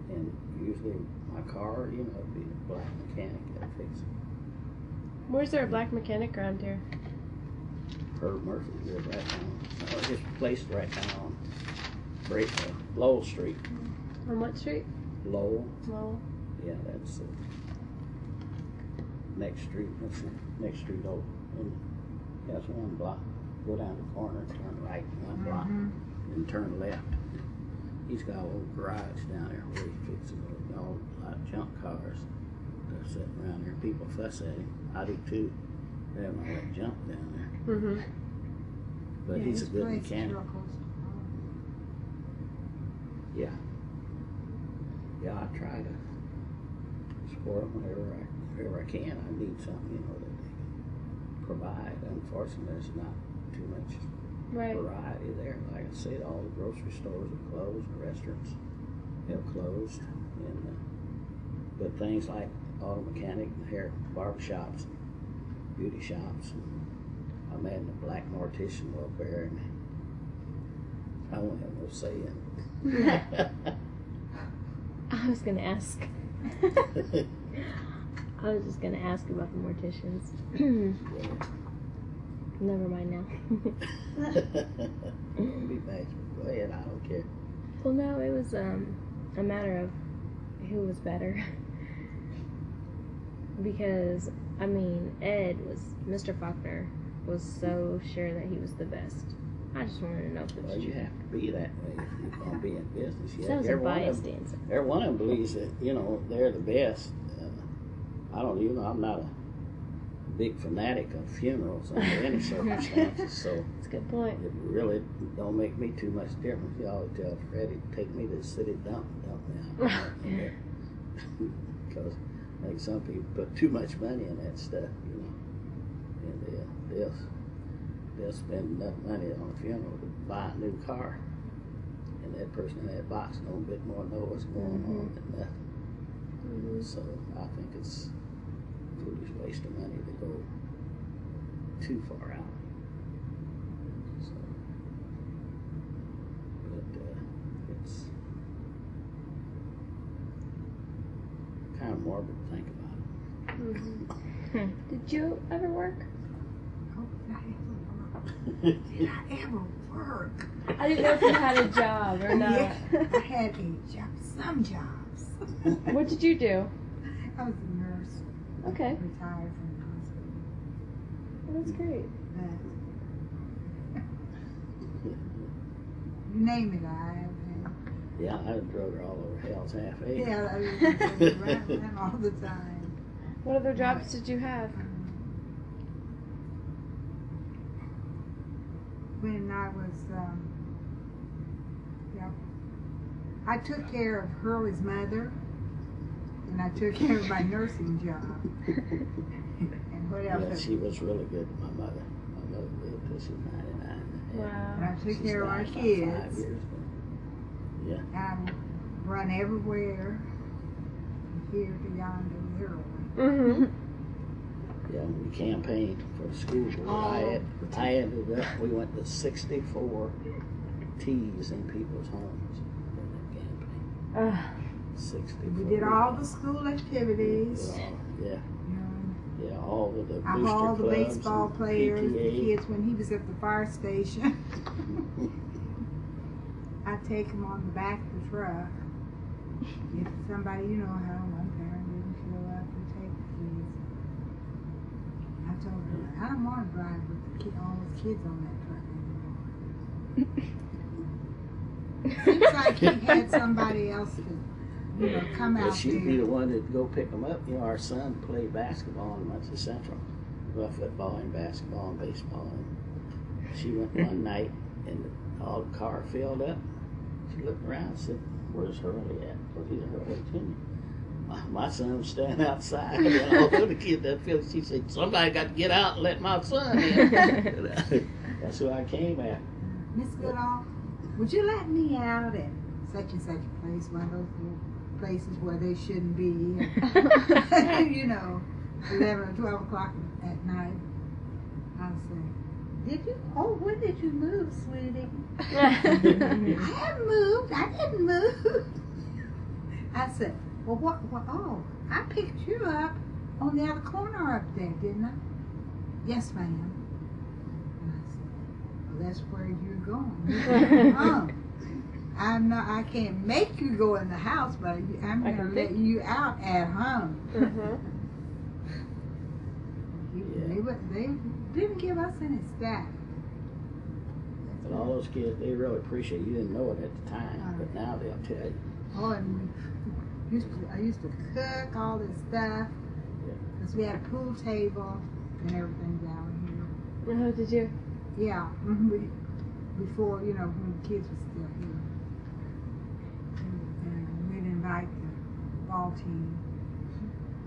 And usually my car, it'd be a black mechanic that fix it. Where's there a black mechanic around here? Herb Murphy lives right down. His place right down on Lowell Street. On what street? Lowell. Lowell. Yeah, that's next street. That's the next street over. And that's one block. Go down the corner, turn right one block, and turn left. He's got a little garage down there where he fixes a lot of junk cars. They're sitting around there. People fuss at him. I do too. They have all that junk down there. But he's a good mechanic. Yeah. Yeah, I try to support them whenever I can. I need something, that they can provide. Unfortunately, there's not too much variety there. Like I said, all the grocery stores are closed, restaurants have closed, and but things like auto mechanic, hair barber shops, beauty shops. I'm adding a black mortician up there, and I won't have no say in it. I was gonna ask. I was just gonna ask about the morticians. Never mind now. Be back. Go ahead, I don't care. Well, no, it was a matter of who was better. Because, I mean, Mr. Faulkner was so sure that he was the best. I just wanted to know if it was Well, you true. have to be that way if you're going to be in business. So that was a biased answer. Every one of them believes that, you know, they're the best. I don't even know, I'm not a big fanatic of funerals under any circumstances, so That's a good point. it really don't make me too much difference. You always tell Freddie, take me to the city dump me. Because I think some people put too much money in that stuff, you know, and they'll spend enough money on a funeral to buy a new car, and that person in that box know a bit more know what's going on than nothing. So I think it's a foolish waste of money to go too far out. So, but it's kind of morbid to think about it. Did you ever work? Oh, did I ever work? I didn't know if you had a job or not. Yeah, I had a job, some jobs. What did you do? I was a nurse, Okay, retired from the hospital. well, that's great. But you name it, I have had. Yeah, I drug her all over Hell's Half Acre. Yeah, I was around all the time. What other jobs did you have? When I was, I took care of Hurley's mother, and I took care of my nursing job. And what else? Yeah, she was really good to my mother. My mother lived till she was 99. And Wow. I took She's care of our died about 5 kids. years, but yeah. I run everywhere, from here to yonder, Hurley. Mm-hmm. Yeah, when we campaigned for the school board, I ended up, we went to 64 teas in people's homes in that campaign. 64. We did all the school activities. Yeah, You yeah, all of the know, I booster hauled the clubs baseball and players, the PTA. kids when he was at the fire station. I'd take him on the back of the truck. If somebody, you know how one parent didn't show up, we take the kids. I told her, I don't want to drive with all those kids on that truck anymore. Seems like he had somebody else to, you know, come Well, out she'd be there. the one that'd go pick them up. You know, our son played basketball in Muncie Central. Well, football and basketball and baseball. And she went one night and all the car filled up. She looked around and said, "Where's Hurley at?" Well, he's a Hurley Jr. My son was standing outside, and all the kids that filled. She said, "Somebody got to get out and let my son in." That's who I came at. Miss Goodall, would you let me out at such and such a place, one of those little places where they shouldn't be? You know, 11 or 12 o'clock at night. I'll say, when did you move, sweetie? I haven't moved. I didn't move. I said, well, what, oh, I picked you up on the other corner up there, didn't I? Yes, ma'am. And I said, well, that's where you're going. I can't make you go in the house, but I'm going to let you out at home. They didn't give us any staff. But all those kids, they really appreciate it. You didn't know it at the time, but now they'll tell you. Oh, and I used to cook all this stuff because we had a pool table and everything down here. Oh, did you? Yeah, before, you know, when the kids were still here. And we'd invite the ball team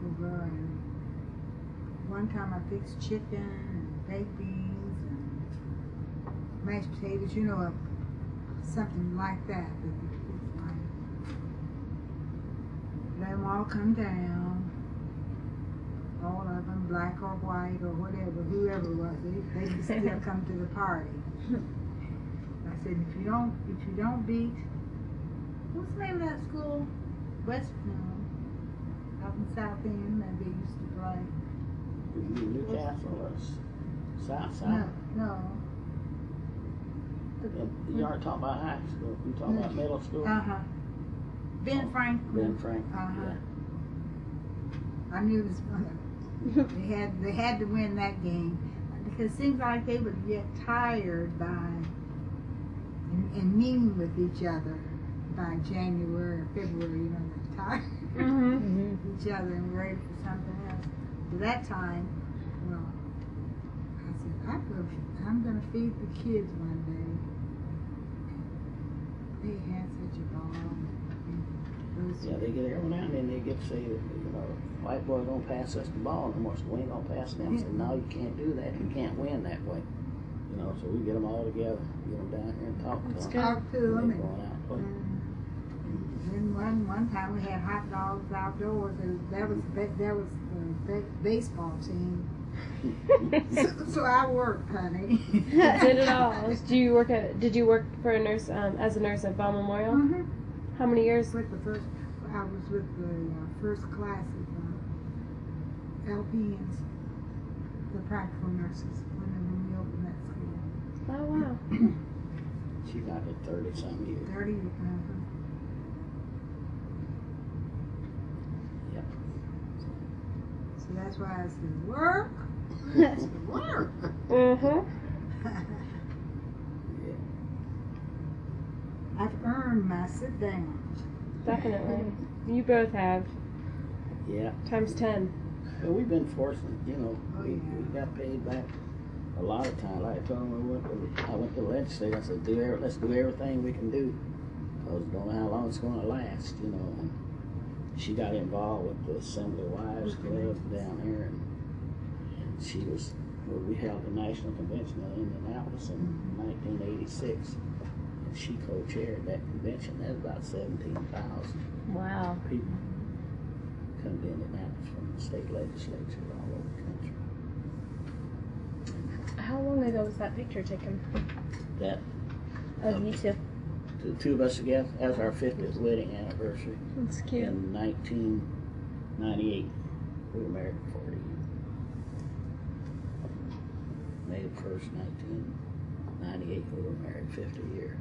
over, and one time I fixed chicken and baked beans and mashed potatoes, you know, something like that the kids like. Let them all come down, all of them, black or white or whatever, whoever it was, they could still come to the party. I said, if you don't beat, what's the name of that school? Out in South End that they used to play. Newcastle or South Side? No. You aren't talking about high school. You talking about middle school? Uh-huh. Ben Franklin. Ben Franklin. Uh-huh. I knew it was gonna. They had to win that game because it seems like they would get tired by and meeting with each other by January or February. You know, they're tired of each other and ready for something else. So that time, well, I said I'm gonna feed the kids one day. They had such a ball. Yeah, they get every now and then they get to say, you know, white boy don't pass us the ball no more, so we ain't gonna pass them. I said, no, you can't do that. You can't win that way. You know, so we get them all together, get them down here and talk to them. Talk to them. They going out and play. Then one time we had hot dogs outdoors. That was the baseball team. so I worked, honey. Did it all. Did you work for a nurse as a nurse at Ball Memorial? Mm-hmm. How many years? I was with the first class of LPNs, the practical nurses, when we opened that school. Oh wow. She got it 30-some years. 30. Yep. So that's why I said work. I said work. I've earned my sit down. Definitely. You both have. Yeah. Times 10. Well, we've been fortunate, you know. Oh, we yeah. got paid back a lot of time. Like I told them, I went to the legislature. I said, let's do everything we can do. Because we don't know how long it's going to last, you know. And she got involved with the Assembly Wives Club down here. And she was, well, we held the National Convention in Indianapolis in 1986. She co-chaired that convention. That's about 17,000 Wow. people come to Indianapolis from the state legislature all over the country. How long ago was that picture taken? That Of you two. the two of us together, that was our 50th wedding anniversary That's cute. in 1998. We were married for 40 years. May the 1st, 1998, we were married 50 years.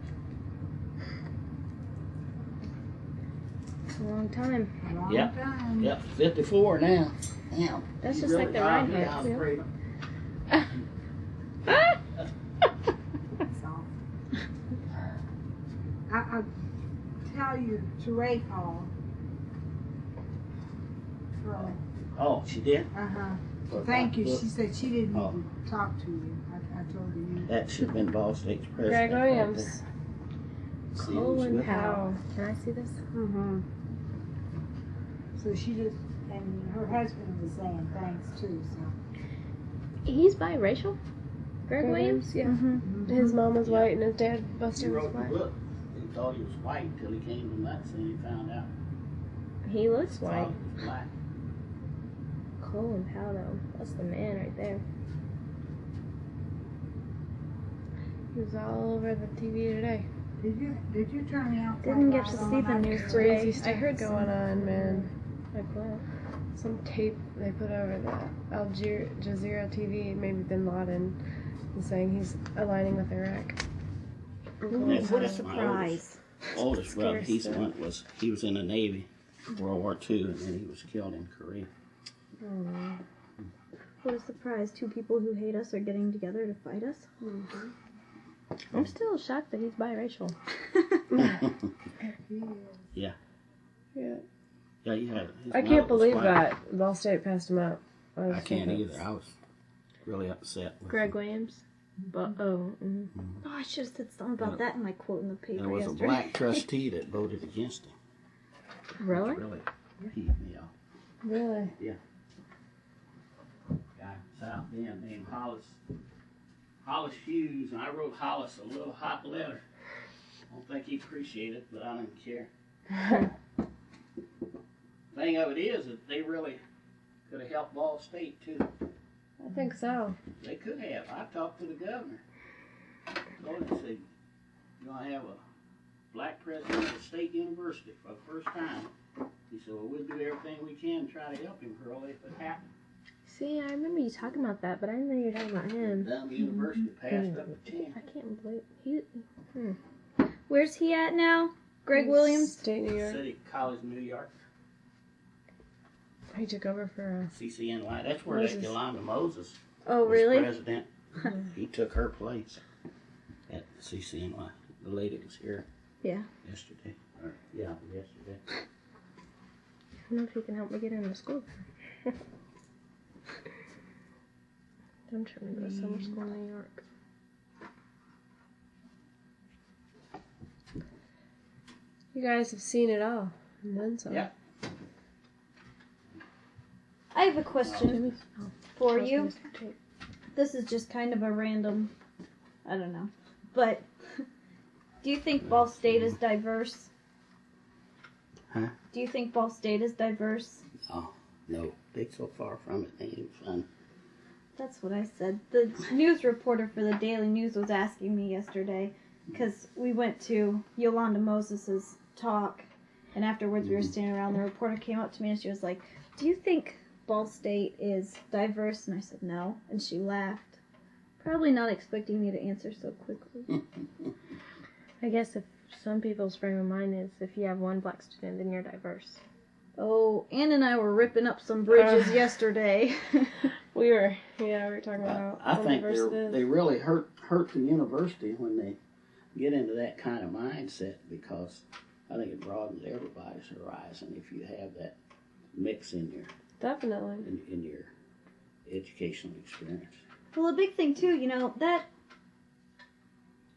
It's a long time. A long Yep. time. Yep, 54 now. Damn. That's You just like the really- Reinhardts. I'm afraid. That's all. I'll tell you, Teray called. Oh, she did? Thank you. She said she didn't Oh. need to talk to you. I told her you. That should have been Ball State's president. Greg right Williams. there. See who's Colin with her. Powell. Can I see this? So she just, and her husband was saying thanks too. So He's biracial? Greg Greg Williams? Yeah. Mm-hmm. His mom was white and his dad, He Buster, was wrote the black. book. He thought he was white until he came to nuts and he found out He looks his white. father was black. Colin Powell, though. That's the man right there. He was all over the TV today. Did you turn me out? Didn't get to see the news Crazy today. stuff going on, man. Like what? Some tape they put over the Al Jazeera TV, maybe Bin Laden, and saying he's aligning with Iraq. That's- What a that's my surprise. Oldest brother, Scary he stuff. was in the Navy, World War II, and then he was killed in Korea. What a surprise. Two people who hate us are getting together to fight us. I'm still shocked that he's biracial. Yeah. Yeah. Yeah, he had. his I mother can't was believe white. that Ball State passed him out. I can't either. I was really upset. With Greg him. Williams? Oh, I should have said something about that in my quote in the And paper there was a yesterday. black trustee that voted against him. Really? Really heaved me off. Really? Guy from South Bend named Hollis Hughes, and I wrote Hollis a little hot letter. I don't think he appreciated it, but I didn't care. Thing of it is that they really could have helped Ball State too. I think so. They could have. I talked to the governor. Told him, said, you're going to have a black president at State University for the first time. He said, well, we'll do everything we can to try to help him, Hurley, if it happens. See, I remember you talking about that, but I didn't know you were talking about him. Down the university passed up the chance. I can't believe he. Where's he at now? Greg Williams? State New York. City College, New York. He took over for CCNY. That's where Moses. that Yolanda Moses Oh, was really? president. He took her place at CCNY. The lady was here Yeah. yesterday. Yesterday. I don't know if you can help me get into school. Don't try to go to summer school in New York. You guys have seen it all. And then some. Yeah. I have a question for you. Oh. This is just kind of a random, I don't know. But do you think Ball State is diverse? Huh? Do you think Ball State is diverse? Oh, no. They so far from it. Ain't even fun. That's what I said. The news reporter for the Daily News was asking me yesterday because we went to Yolanda Moses's talk, and afterwards we were standing around. The reporter came up to me and she was like, "Do you think Ball State is diverse?" And I said, "No," and she laughed, probably not expecting me to answer so quickly. I guess if some people's frame of mind is if you have one black student, then you're diverse. Oh, Ann and I were ripping up some bridges yesterday. We were talking about I how think diverse it is. they really hurt the university when they get into that kind of mindset, because I think it broadens everybody's horizon if you have that mix in your Definitely. in your educational experience. Well, a big thing too, that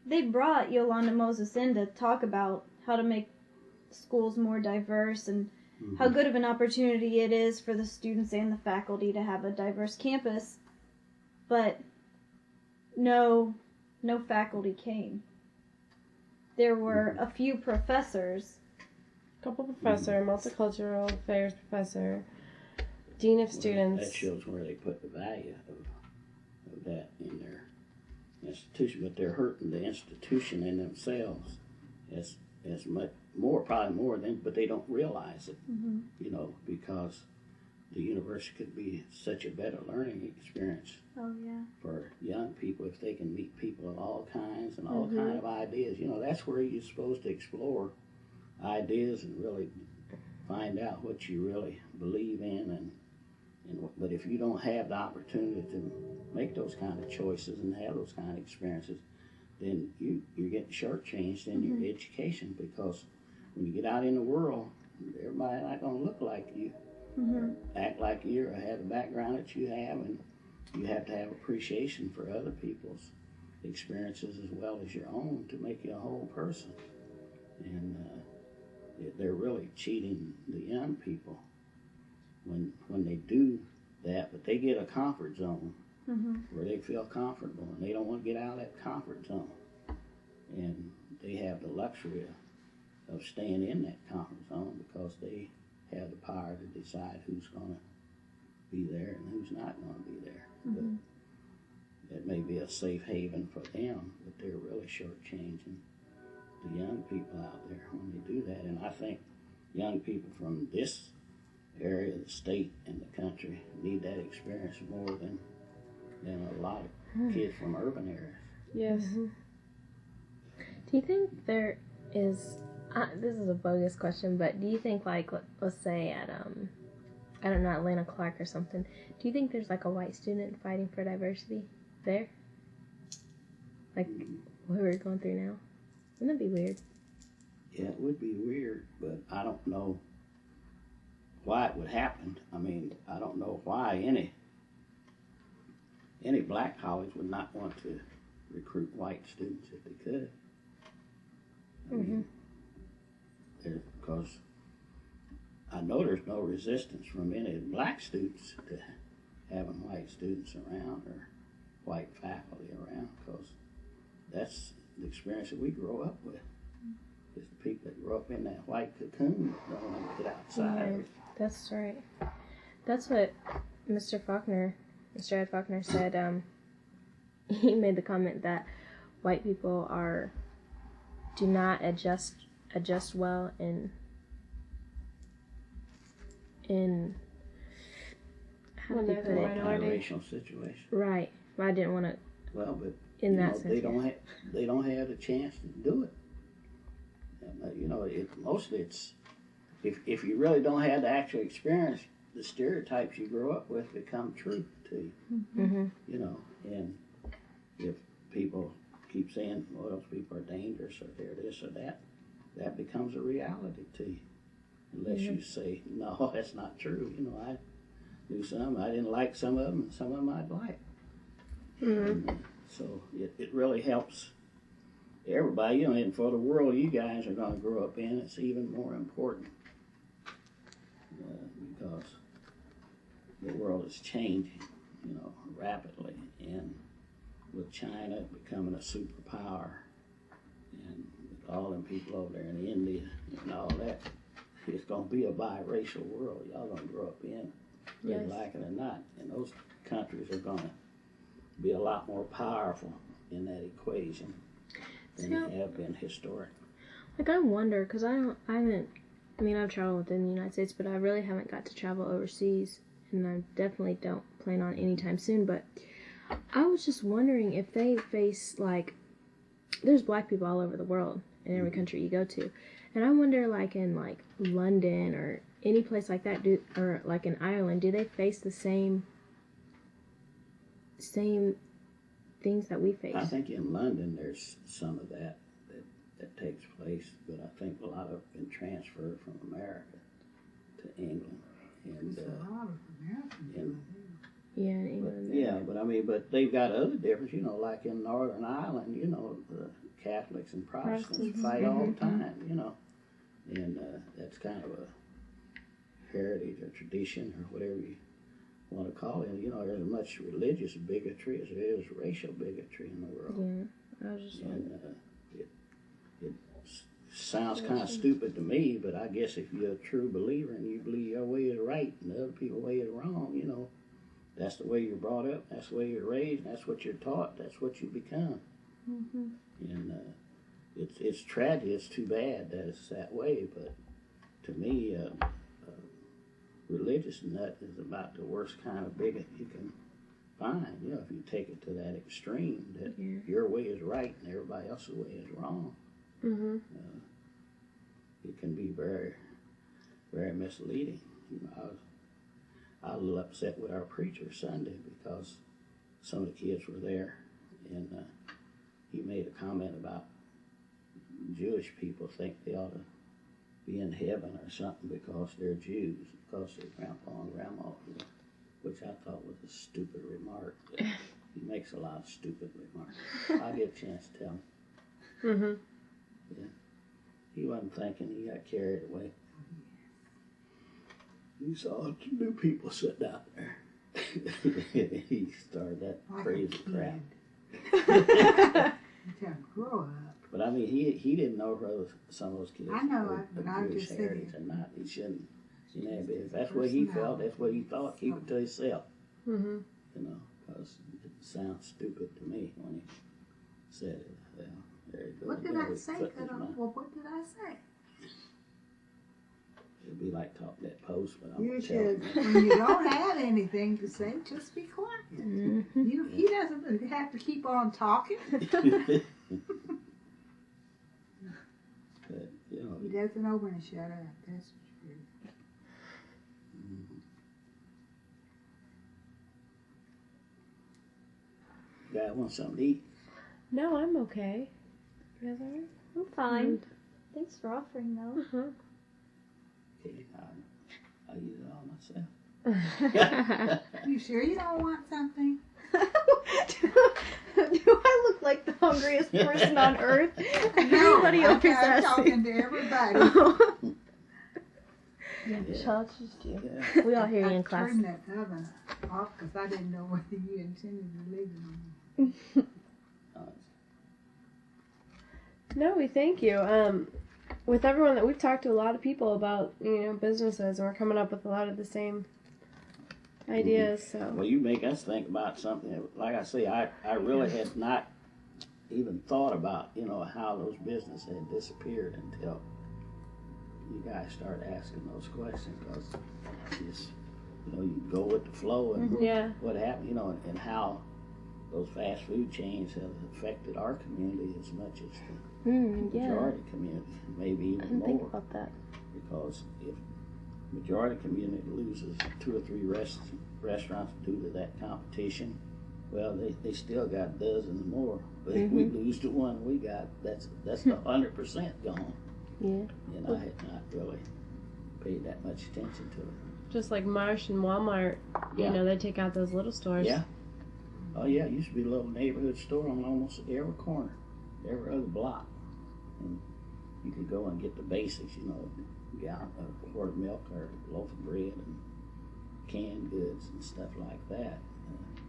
they brought Yolanda Moses in to talk about how to make schools more diverse and how good of an opportunity it is for the students and the faculty to have a diverse campus, but no faculty came. There were a few professors. Couple professor, multicultural affairs professor, dean of students. That shows where they put the value of that in their institution, but they're hurting the institution in themselves as much more, probably more than, but they don't realize it, because the university could be such a better learning experience Oh yeah. for young people if they can meet people of all kinds and all kind of ideas. That's where you're supposed to explore ideas and really find out what you really believe in, but if you don't have the opportunity to make those kind of choices and have those kind of experiences, then you're getting shortchanged in your education, because when you get out in the world, everybody's not going to look like you, act like you, or have the background that you have, and you have to have appreciation for other people's experiences as well as your own to make you a whole person. And they're really cheating the young people when they do that, but they get a comfort zone where they feel comfortable, and they don't want to get out of that comfort zone. And they have the luxury of staying in that comfort zone because they have the power to decide who's going to be there and who's not going to be there. But that may be a safe haven for them, but they're really shortchanging the young people out there when they do that. And I think young people from this area, the state, and the country need that experience more than a lot of kids from urban areas. Yes. Do you think there is, this is a bogus question, but do you think, like, let's say at, I don't know, Atlanta Clark or something, do you think there's like a white student fighting for diversity there? Like what we're going through now? Wouldn't that be weird? Yeah, it would be weird, but I don't know why it would happen. I mean, I don't know why any black college would not want to recruit white students if they could. I mean, because I know there's no resistance from any black students to having white students around or white faculty around, because that's the experience that we grow up with. It's the people that grow up in that white cocoon that don't want to get outside. Yeah, that's right. That's what Mr. Ed Faulkner said. He made the comment that white people do not adjust well in how do you put it? Interracial situation. Right. I didn't want to. Well, but in that sense, they don't have the chance to do it. you know, mostly it's, if you really don't have the actual experience, the stereotypes you grow up with become true to you. Mm-hmm. You know, and if people keep saying, well, those people are dangerous or they're this or that, that becomes a reality to you. Unless you say, no, that's not true. You know, I knew some, I didn't like some of them, and some of them I'd like. Mm-hmm. And, so it really helps everybody, you know, and for the world you guys are going to grow up in, it's even more important. Because the world is changing, you know, rapidly, and with China becoming a superpower, and with all them people over there in India and all that, it's going to be a biracial world y'all going to grow up in, whether you like it or not. And those countries are going to be a lot more powerful in that equation than they have been historically. Like, I wonder, because I've traveled within the United States, but I really haven't got to travel overseas, and I definitely don't plan on anytime soon, but I was just wondering if they face, like, there's black people all over the world, in every country you go to, and I wonder, like, in, like, London or any place like that, or, like, in Ireland, do they face the same things that we face? I think in London there's some of that takes place, but I think a lot of it can transfer from America to England. And, There's a lot of Americans and, Yeah, in England. but I mean, but they've got other differences, you know, like in Northern Ireland, you know, the Catholics and Protestants fight all the time, you know, and that's kind of a heritage or tradition or whatever you want to call it. You know, there's as much religious bigotry as there is racial bigotry in the world. Yeah, I was just And it sounds kind of stupid to me, but I guess if you're a true believer and you believe your way is right and the other people's way is wrong, you know, that's the way you're brought up, that's the way you're raised, that's what you're taught, that's what you become. Mm-hmm. And it's tragic, it's too bad that it's that way, but to me, religious nut is about the worst kind of bigot you can find. You know, if you take it to that extreme, that your way is right and everybody else's way is wrong. Mm-hmm. It can be very, very misleading. You know, I was a little upset with our preacher Sunday because some of the kids were there, and he made a comment about Jewish people think they ought to be in heaven or something because they're Jews, because their grandpa and grandma, which I thought was a stupid remark. But he makes a lot of stupid remarks. I'll get a chance to tell him. Mm-hmm. Yeah. He wasn't thinking, he got carried away. He saw two new people sitting out there. He started that crazy crap. You grow up. But I mean, he didn't know whether some of those kids I know, were but I of Jewish just heritage said or not. He shouldn't. If that's what he felt, that's what he thought. Keep it to himself. Mm-hmm. You know, because it sounds stupid to me when he said it. Well, very good. What did Well, I he say? put his mind. Well, what did I say? It'd be like talking that post, but I'm You gonna tell should, him. when you don't have anything to say, just be quiet. Mm-hmm. He doesn't have to keep on talking. But, you know, He doesn't know when to shut up. That's true. you guys want something to eat? No, I'm okay. You guys all right? I'm fine. Thanks for offering, though. Uh-huh. Okay, I'll eat it all myself. You sure you don't want something? Do I look like the hungriest person on earth? No, Everybody I'm always asks talking me. to everybody. Yeah, Yeah. Charles, just you. Yeah. We all hear you in I class. turned that oven off because I didn't know whether you intended to leave it on. No, we thank you. With everyone that we've talked to, a lot of people about, businesses, and we're coming up with a lot of the same ideas. So Well, you make us think about something. Like I say, I really had not even thought about, how those businesses had disappeared until you guys started asking those questions. Because just, you go with the flow and yeah, what happened, and how those fast food chains have affected our community as much as Yeah. Majority community, maybe I even didn't more. think about that. Because if majority community loses 2 or 3 restaurants due to that competition, well, they still got dozens more. But if we lose the one we got, that's 100% gone. Yeah. And I had not really paid that much attention to it. Just like Marsh and Walmart, Yeah. you know, they take out those little stores. Yeah. Oh yeah, it used to be a little neighborhood store on almost every corner, every other block, and you could go and get the basics, you know, gallon of quart of milk or a loaf of bread and canned goods and stuff like that.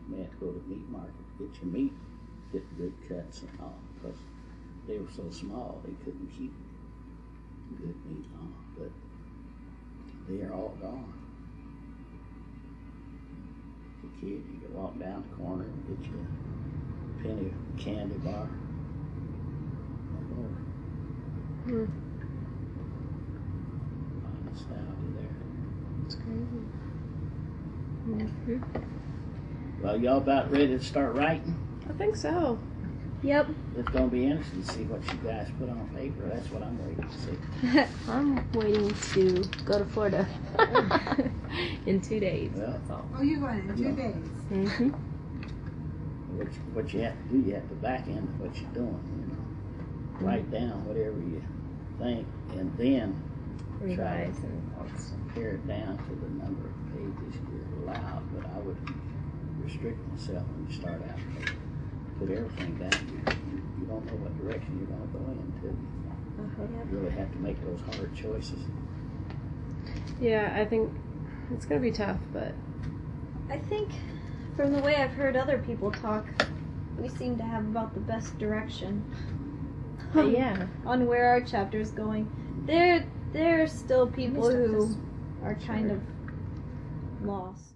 You may have to go to the meat market to get your meat, get good cuts and all, because they were so small they couldn't keep good meat on. But they are all gone. As a kid, you could walk down the corner and get you a penny candy bar. Nostalgia there. It's crazy. Well, y'all about ready to start writing? I think so. Yep. It's going to be interesting to see what you guys put on paper. That's what I'm waiting to see. I'm waiting to go to Florida in 2 days. Well, That's all. Oh, you're going in 2 days. Mm-hmm. what you have to do, you have to back end what you're doing, you know. Write down whatever you think, and then Revise and all that stuff. pare it down to the number of pages you're allowed. But I would restrict myself when you start out. Put everything down. You don't know what direction you're going to go into. You really have to make those hard choices. Yeah, I think it's going to be tough, but I think from the way I've heard other people talk, we seem to have about the best direction. Yeah. On where our chapter is going. There are still people who are kind of lost.